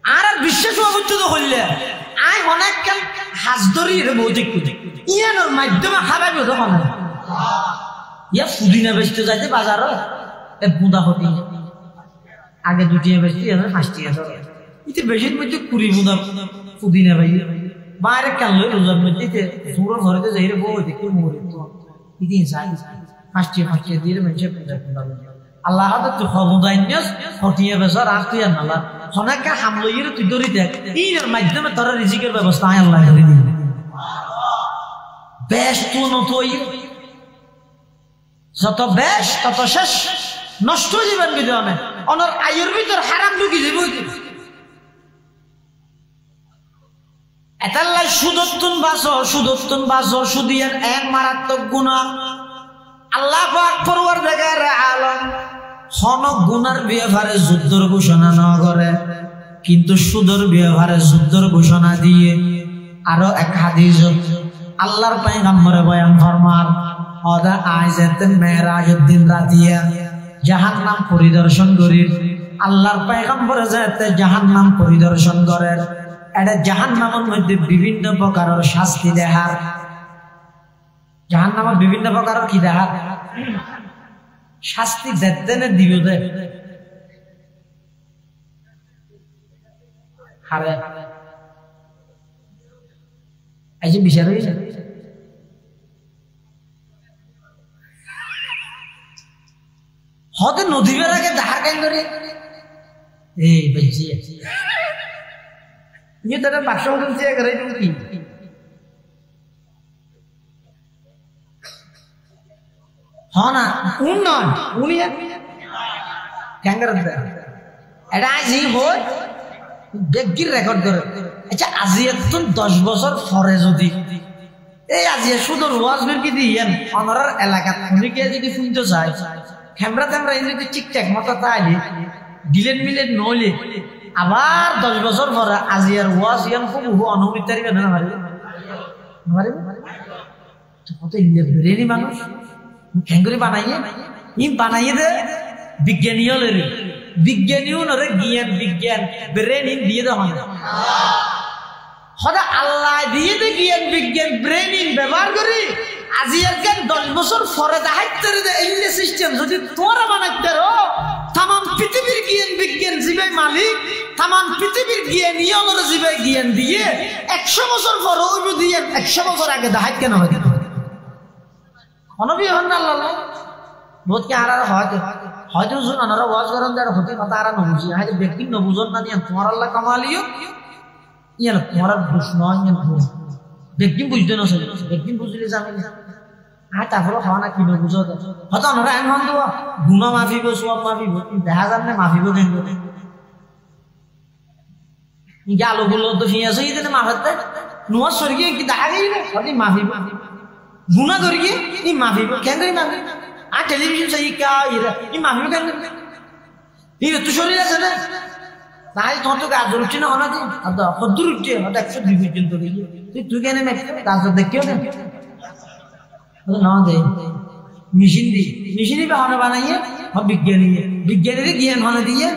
আর বিশ্বাস অবৈধ হইলে আই অনেক কাল হাজ ধরি বৌদিক ইয়ানোর মাধ্যমে হারাইব তখন ইয়া ফুদিনা বেচতে যাইতে বাজারও এক বুদা হতি আগে 2টিয়া বেচতে এখন 5টিয়া ধরে ইতে বেশির মধ্যে 20 বুদা ফুদিনা ভাই বাইরে কাল লই রোজার মধ্যে জোর ঘরেতে যাই রে বউ দেখি মরে তো ইদিন চাই 5টিয়া দিয়ে মেছে পূজা আল্লাহ হাতে তো খবুদাইনস হটিয়া বেচার আর তুই আর নালা হনাকা হামলইরে তুই দরি দেখ ইনের মাধ্যমে তোর রিজিকের ব্যবস্থা আল্লাহ করে দিবেন। বেশ তুই নতই যত বেশ তত শেষ নষ্ট জীবন বিধানে অনর আয়ের ভিতর হারাম ঢুকি যাব এতাল্লাই সুদত্তুন বাসো সুদিয়ার এক মারাত্মক গুনাহ। আল্লাহ পাক পরওয়ারদিগার আলম হন গুনার ব্যাপারে যুদ্ধের ঘোষণা না করে, কিন্তু সুদের ব্যাপারে যুদ্ধের ঘোষণা দিয়ে আরো এক হাদিস আল্লাহর পয়গম্বর বয়ান ফরমান ওদা আয়াতে মেরাজের দিন রাতিয়া জাহান্নাম পরিদর্শন করির আল্লাহর পয়গম্বর যাতে জাহান্নাম পরিদর্শন করেন এটা জাহান্নামের মধ্যে বিভিন্ন প্রকারের শাস্তি দেখার জাহান্নামের বিভিন্ন প্রকারের কি দেখা শাস্তি দেখতে না দিও দে হারে এই যে বিচার হইছে হতে নদী বের আগে ধার কেন করে এই বেজি ये तेरा बादशाह से करे की हाँ ना उन ना उन्हीं क्या करते हैं ऐसा जी हो बेगिर रिकॉर्ड करे अच्छा आज ये तो 10 বছর ফরে যদি এই আজি শুধু ওয়াজবের কি দিয়েন অনরার এলাকা থেকে যদি শুনতে চাই ক্যামেরা ট্যামেরা যদি ঠিকঠাক মতো তাইলে ডিলেট মিলেট নইলে আবার 10 বছর পরে আজি আর ওয়াজ ইয়ান খুব অনুমিত তারিখে না মারিব কত ইন্দ্রিয়ানি মানুষ খেঙ্গুরি বানাইয়ে দে বিজ্ঞানীও লেরে বিজ্ঞানীও নরে জ্ঞান বিজ্ঞান ব্রেন দিয়ে দেওয়া হয় সদা আল্লাহ দিয়ে দে জ্ঞান বিজ্ঞান ব্রেন ব্যবহার করি আজি একজন 10 বছর পরে দাহাইতে এই সিস্টেম যদি তোরা বানাইতে রো তাম পৃথিবীর জ্ঞান বিজ্ঞান জীবে মালিক তাম পৃথিবীর জ্ঞান ইয়লর জীবে জ্ঞান দিয়ে 100 বছর পরে ওই দিয়ে 100 বছর আগে দাহাইত কেন হয় অনবী হন আল্লাহ বহুত কি আরা হয়তো শুন আনারা ওয়াজ করেন যারা হতে কথা আরা নবুঝি হয়তো ব্যক্তি নবুঝন না দিয়ে তোমার আল্লাহ কামালিও ইয়ান তোমার দোষ নয় ইয়ান ভুল ব্যক্তি বুঝতে না ব্যক্তি বুঝলে যাবে আর তারপরে হওয়া না কি নবুঝো হয়তো আনারা এমন তো গুণা মাফিব সব মাফিব দেখা যান না মাফিব কেন গালগুলো তো ফিয়াছ ইদেনে মাফাতে নোয়া সরগিয়ে কি দেখা গেই না হয়তো মাফিব গুণা করিয়ে ই মাফিব কেন করি মাফিব আর টেলিভিশন সেই কা ই মাফিব কেন ই তো শরীর আছে না তাই তোর তো গাছ উঠছে না অনাদি কদ্দুর উঠছে হয়তো 102 পর্যন্ত তুই কেন গাছ দেখিও না না দে মেশিনই বাহানা বানাইয়ে বিজ্ঞানীর জ্ঞান হনে দিয়ে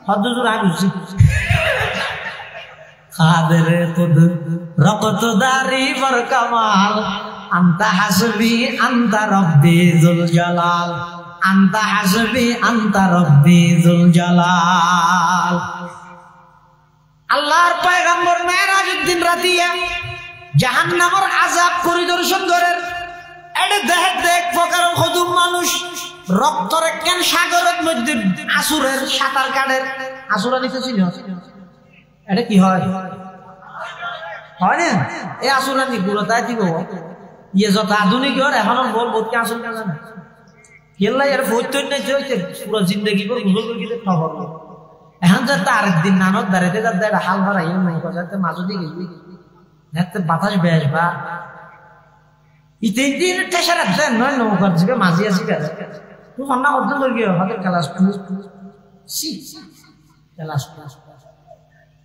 হদ্দুর আমি বুঝছি খাদরে তোদ রকত দারি বর কামাল আন্তা হাসবি আন্তা রব্বি যুল জালাল আন্তা হাসবি আন্তা রব্বি যুল জালাল আল্লাহর পয়গম্বর মেরাজের দিন রাতিয়া জাহান্নামের আযাব পরিদর্শন করেন এডে দেখ প্রকার খদুম মানুষ রক্তর কেন সাগরের মধ্যে আসুরের সাঁতার কাটের আসুরা নিতেছিল এটা কি হয় না এই আসুরা নিগুলো তাই দিব ইয়ে যত আধুনিক হর এখনো বল বোধকে আসুন না জানে কেল্লাই আর বইতই না হইতে পুরো জিন্দগি করে গুগল করে গিয়ে খবর এখন যাতে আরেকদিন নানক দাঁড়াইতে যাতে হাল ভরা ইয়ে নৌকা যাতে মাঝে দিয়ে গেলি যাতে বাতাস বেশ বা তিন দিন টেসা রাখছেন নয় নৌকার জিবে মাঝি আসি গেছে তুই মন্না অর্জন করে গিয়ে হাতে ক্লাস ক্লাস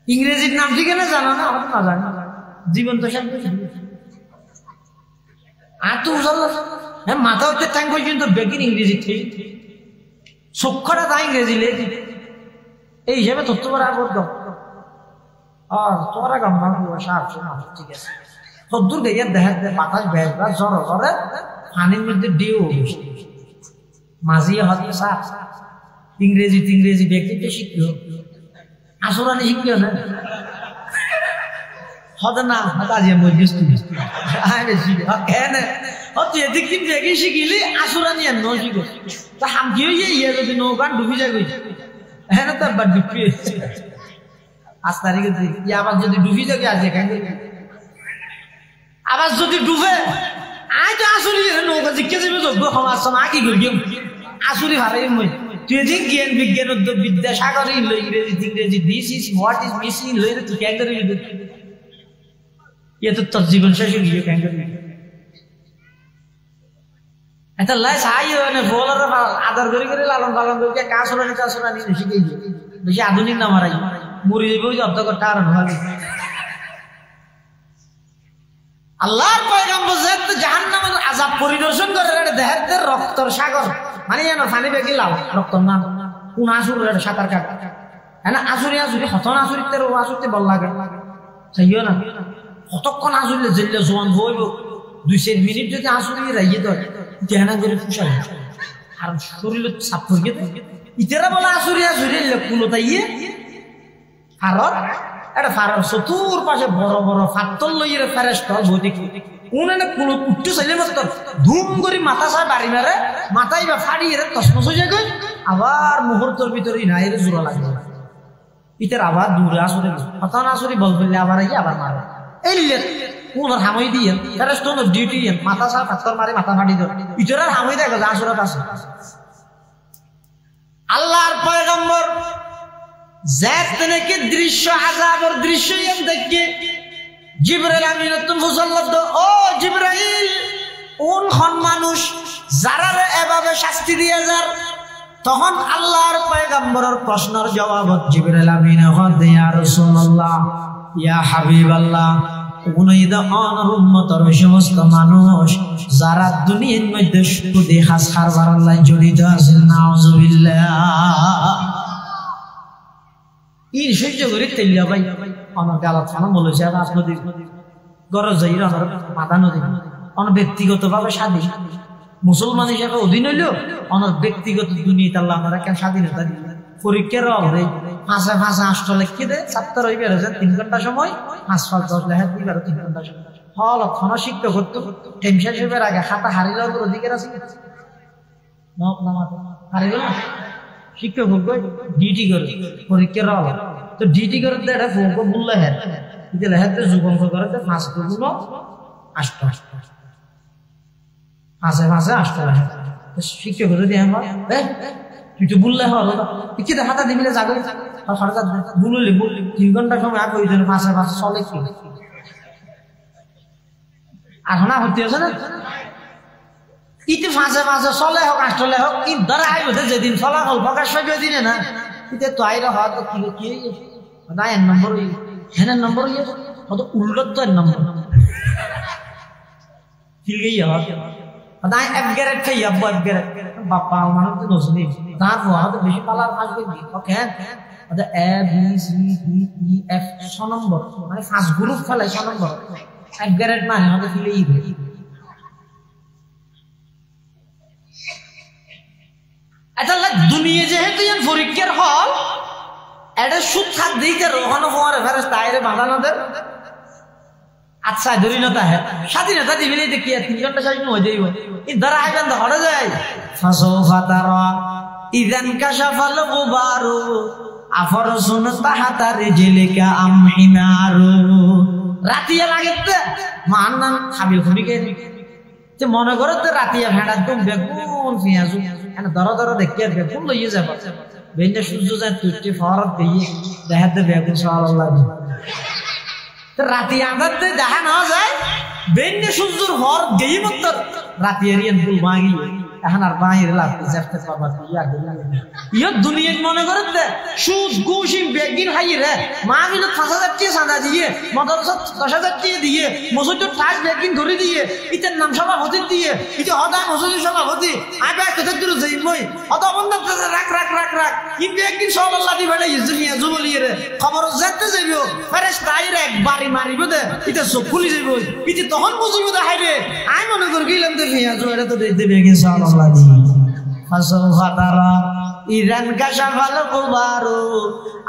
ইংরেজির নাম ঠিক না জানো না হয়তো না জানি জীবন তো শান্তি আর তো হ্যাঁ মাথা হচ্ছে ট্যাঙ্ক পর্যন্ত বেগিন ইংরেজি ঠিক সক্ষটা তা ইংরেজি লেখি এই হিসাবে তথ্য করা করতো তোরা গাম্মা ঠিক আছে সদ্দুর গাইয়া দেখা বাতাস বেসবা জ্বর জ্বরে পানির মধ্যে ডিও মাঝিয়ে হতে সাপ ইংরেজি ব্যক্তিকে শিখিও আসরানি শিখিও না হতে না কাজিয়া মধ্যে কেন তুই এদিক দিন দেখে শিখিলি আসরানি আর ন শিখো তা হামকি হইয়ে ইয়ে যদি নৌকান ডুবি যায় গই হ্যাঁ তো একবার ডুবি 5 তারিখে আবার যদি ডুবি যাবে আজ এখান আবার যদি ডুবে আয় তো আসলি নৌকা জিজ্ঞে যাবে যোগ্য সমাজ সময় কি করবি আসলি ভাড়াই মই তুই যে জ্ঞান বিজ্ঞান বিদ্যাসাগর ইংরেজি this is what is missing লইলে তুই কেন করি এ তো তোর জীবন শেষ হয়ে গিয়ে কেন করি এটা লাই সাই মানে বলার আদর করে লালন পালন করে কাজ হলো নি শিখে বেশি আধুনিক না মারাই মরি যাবে ওই অর্ধ করতে আর ভাবে আল্লাহর পয়গম্বর জাহান্নামের আযাব পরিদর্শন করে দেহের রক্তর সাগর মানে জানো পানি বেগি লাও রক্ত না কোন আসুরের সাঁতার কাট হ্যাঁ আসুরি হতন আসুরিতে আসুরতে বল লাগে সেইও না কতক্ষণ আসুরলে জেললে জোয়ান বইব 2-4 মিনিট যদি আসুরি রাইয়ে দেয় দেহানা করে ফুসাল আর শরীরে চাপ পড়ে ইতেরা বলে আসুরি কুলো তাইয়ে ফারত এটা ফারত চতুর পাশে বড় বড় ফাত্তর লইয়ে ফেরেস্তা বৈদিক উনানে কুলো উঠতে চাইলে মাত্র ধুম করে মাথা চায় বাড়ি মারে মাথায় বা ফাড়ি এর তসমস হয়ে যায় আবার মুহূর্তের ভিতরে ইনাইরে জোড়া লাগবে ইতের আবার দূরে আসরে হতান আসরি বল বললে আবার আইয়ে আবার মারে এই কোন হামই দিয়ে ফেরেস্তা ডিউটি মাথা চায় ফাত্তর মারে মাথা ফাড়ি দেয় ইতের হামই দেখো আসরত আছে আল্লাহর পয়গম্বর জাত থেকে দৃশ্য আযাবের দৃশ্য দেখে জিবরাইল আমিনাতুন মুসাল্লাদ ও জিবরাইল কোন খন মানুষ যারা এভাবে শাস্তি দিয়ে যার তখন আল্লাহর পয়গম্বরের প্রশ্নের জবাবত জিবরাইল আমিন হদে ইয়া রাসূলুল্লাহ ইয়া হাবিবাল্লাহ উনাইদা আনার উম্মতের সমস্ত মানুষ যারা দুনিয়ার মধ্যে সুদে হাস কারবার আল্লাহ জড়িত আছেন নাউজুবিল্লাহ এই সহ্য করে তেলিয়া ভাই আমার গালা থানা বলেছে আর আপনাদের গরজ যাই আমার মাথা নদী আমার ব্যক্তিগতভাবে স্বাধীন মুসলমান হিসেবে অধীন হইল আমার ব্যক্তিগত দুনিয়াতে আল্লাহ আমরা কেন স্বাধীনতা দিল পরীক্ষার হবে ফাঁসে ফাঁসে আসতে লিখে দেয় ছাত্র হয়ে বেরোছে 3 ঘন্টা সময় 5-5-10 লেখা দিই 3 ঘন্টা সময় হল ক্ষণ শিক্ষক করতো টেনশন হিসেবে আগে খাতা হারিয়ে যাওয়ার অধিকার আছে হারিয়ে না শিক্ষক ডিউটি করে পরীক্ষার হল তো ডিউটি করে এটা ফোক বললে হ্যাঁ কিন্তু লেখাতে যুগঙ্ক করে 5 গুণ 8 ফাঁসে ফাঁসে আসতে লেখা শিক্ষক যদি আমার তুই তো বললে হলো কি হাতা দিবিলে যাবে বুললি 3 ঘন্টা সময় আগে ওই জন্য ফাঁসে ফাঁসে চলে কি এখন হতে আছে না ইতি ফাঁসে ফাঁসে চলে হোক আসলে হোক ই ধরা আইব যেদিন চলা হল প্রকাশ পাইবে দিনে না ইতে তো আইরা হয়তো কি না 1 নম্বর হ্যাঁ নম্বর ইয়ে কত উল্লত তো 1 নম্বর ফিল গই হয় দাই এফগারেট খাই আব্বা এফগারেট বাপ্পা মানুষ তো নসনি তার ওয়াদ বেশি পালার আসবে ওকে আচ্ছা A B C D E F 6 number মানে 5 গ্রুপ ফেলাই 6 নম্বর এফগারেট মানে হবে ফিলে ই আচ্ছা দুনিয়া যেহেতু এর পরীক্ষার হল এটা সুদ খাত দিকে রোহানো হওয়ার ফেরেশতা আইরে বাঁধানোদের আচ্ছা ধরিনতা হ্যাঁ স্বাধীনতা দিবিলে দেখি 3 ঘন্টা স্বাধীন হয়ে যাইব এই ধরা আইবেন তো হরে যায় ফাসাউফা তারা ইযান কাশাফাল গুবারু আফরসুন তাহাতা রিজলিকা আম হিমারু রাতিয়া লাগেতে মাননান খাবিল খুবিকে যে মনে করে তো রাতিয়া ভেড়া দুম বেগুন পিয়াজু এনে ধরা ধরা দেখি আর বেগুন লইয়ে যাব বেন্দে সূর্য যায় তুইতে ফরত দিয়ে দেখাতে বেগুন সাল্লাল্লাহু রাতি আন্দাতে দেখা না যায় বেন্নে সূর্যর হর গেই মত রাতি এরিয়ান ফুল মাগি এখন আর বাইরে লাগতে যাচ্ছে বাবা ইয়া ইয়া দুনিয়া মনে করতে সুদ গুশিম বেগিন হাইরে মাগিলো 5000 টাকা চাঁদা দিয়ে মাদ্রাসা 10000 টাকা দিয়ে মসজিদ টাইস বেগিন ধরে দিয়ে ইতের নাম সভাপতি দিয়ে ইতে হদা মসজিদ সভাপতি আই ব্যাগ কত দূর যাই মই হদা বন্ধ রাখ রাখ রাখ রাখ ই বেগিন সাল্লাল্লাহু আলাইহি ওয়া সাল্লাম জুবলিরে খবর যেতে যাইবো ফেরেশতা আইরে একবারই মারিব দে ইতে সব খুলি যাইব ইতে তখন বুঝিব দে হাইরে আই মনে করি গিলাম দে ফিয়াজু এটা তো দে বেগিন সাল্লাল্লাহু ফাসাউফা তারা ইযান কাশাফাল গুবারু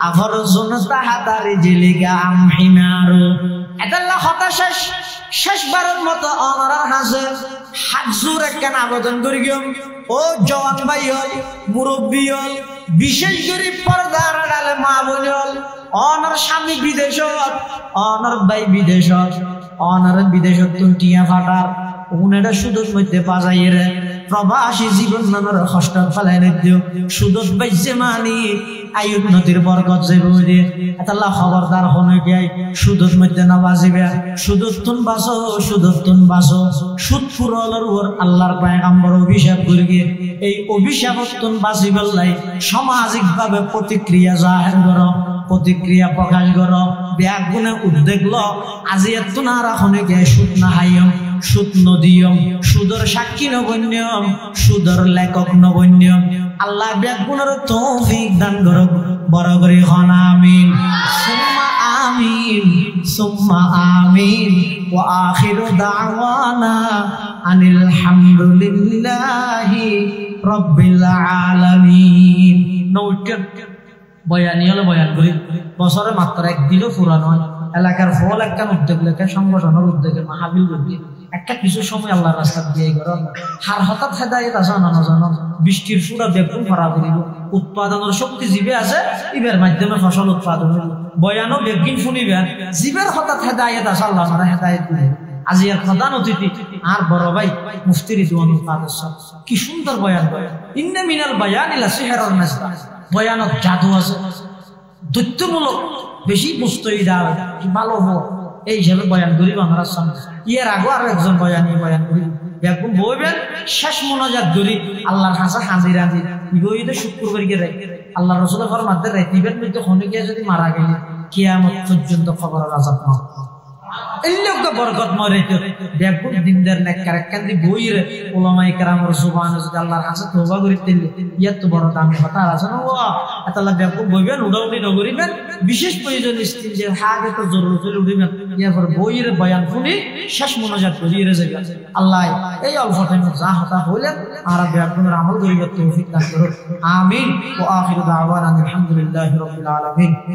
আফরসুন তাহাতা রিজলিকা আম হিমারু এদাল্লাহ হতা শেষবারের মতো আমার হাসে হাজুর একখান আবেদন করি গিয়ে ও জওয়ান ভাই হল মুরব্বী হল বিশেষ করে পর্দার আড়ালে মা বোন হল অনার স্বামী বিদেশ অনার ভাই বিদেশ অনার বিদেশত টিয়া ফাটার উনেরা সুদত মধ্যে বাজাইয়ে রে প্রবাসী জীবন নামের কষ্ট ফেলাই নিদিও সুদত বাইছে মানি আয়ুব নদীর বরকত যাইব দিয়ে আল্লাহ খবরদার হনে গাই সুদত মধ্যে না বাজিবে সুদতুন বাসো সুদ ফুরলের ওর আল্লাহর পয়গম্বর অভিশাপ করে গিয়ে এই অভিশাপতুন বাজিবার লাই সামাজিক ভাবে প্রতিক্রিয়া জাহির করো প্রতিক্রিয়া প্রকাশ করো ব্যাগ গুণে উদ্বেগ ল আজি এত না রাখনে গাই সুদ না হাইম সুদ নদীয়ম সুদর সাক্ষী নবন্যম সুদর লেখক নবন্যম আল্লাহ ব্যাগুণের তৌফিক দান করুক বড় করে হন আমিন সুম্মা আমিন ওয়া আখিরু দাওয়ানা আনিল হামদুলিল্লাহি রাব্বিল আলামিন নৌকের বয়ানি হলো বয়ান করি বছরে মাত্র একদিনও ফুরান হয় এলাকার ফল একটা উদ্যোগ লেখা সংগঠনের উদ্যোগে মাহাবিল উদ্যোগ একটা কিছু সময় আল্লাহর রাস্তা দিয়ে গেল হার হঠাৎ হেদায়েত আছে না জানো বৃষ্টির ফুটা বেগুন ভরা করিব উৎপাদনের শক্তি জীবে আছে ইবের মাধ্যমে ফসল উৎপাদন হইব বয়ানো বেগিন শুনিবেন জীবের হঠাৎ হেদায়েত আছে আল্লাহ মানে হেদায়েত দিবে আজি আর প্রধান অতিথি আর বড় ভাই মুফতি রিজওয়ানুল কাদের সাহেব কি সুন্দর বয়ান ইন্না মিনাল বায়ানি লা সিহরুন নাসবা বয়ানত জাদু আছে দৈত্যমূলক বেশি মুস্তইদা ভালো হোক এই হিসাবে বয়ান করিব আমরা সামনে ইয়ার আগে আরো একজন বয়ান করি দেখুন বইবেন শেষ মোনাজাত করি আল্লাহর কাছে হাজির হাজির ইগোইতে শুক্রবার গিয়ে আল্লাহ রাসূলের ফরমাতে রাইতিবের মধ্যে খনিকে যদি মারা গেলে কিয়ামত পর্যন্ত খবরের আযাব না এল্লোক তো বরকত মরে তো দেখুন দিনদার নেককার কান্দি বইরে উলামায়ে কেরামের সুবহানাল্লাহ যদি আল্লাহর কাছে তওবা করি দিলে ইয়াত তো বড় দামি কথা আছে না ওয়া আল্লাহ দেখুন বইবেন উড়াউড়ি নগরিবেন বিশেষ প্রয়োজন ইস্তিনজার হাগে তো জরুরত হলে উড়িবেন ইয়ারপর বইরে বয়ান শুনি শেষ মোনাজাত করিয়ে যাবে আল্লাহ এই অল্প টাইমে যা হতা হইলেন আর দেখুন আমল করিবার তৌফিক দান করুন আমিন ওয়া আখিরু দাওয়ানা আলহামদুলিল্লাহি রাব্বিল আলামিন।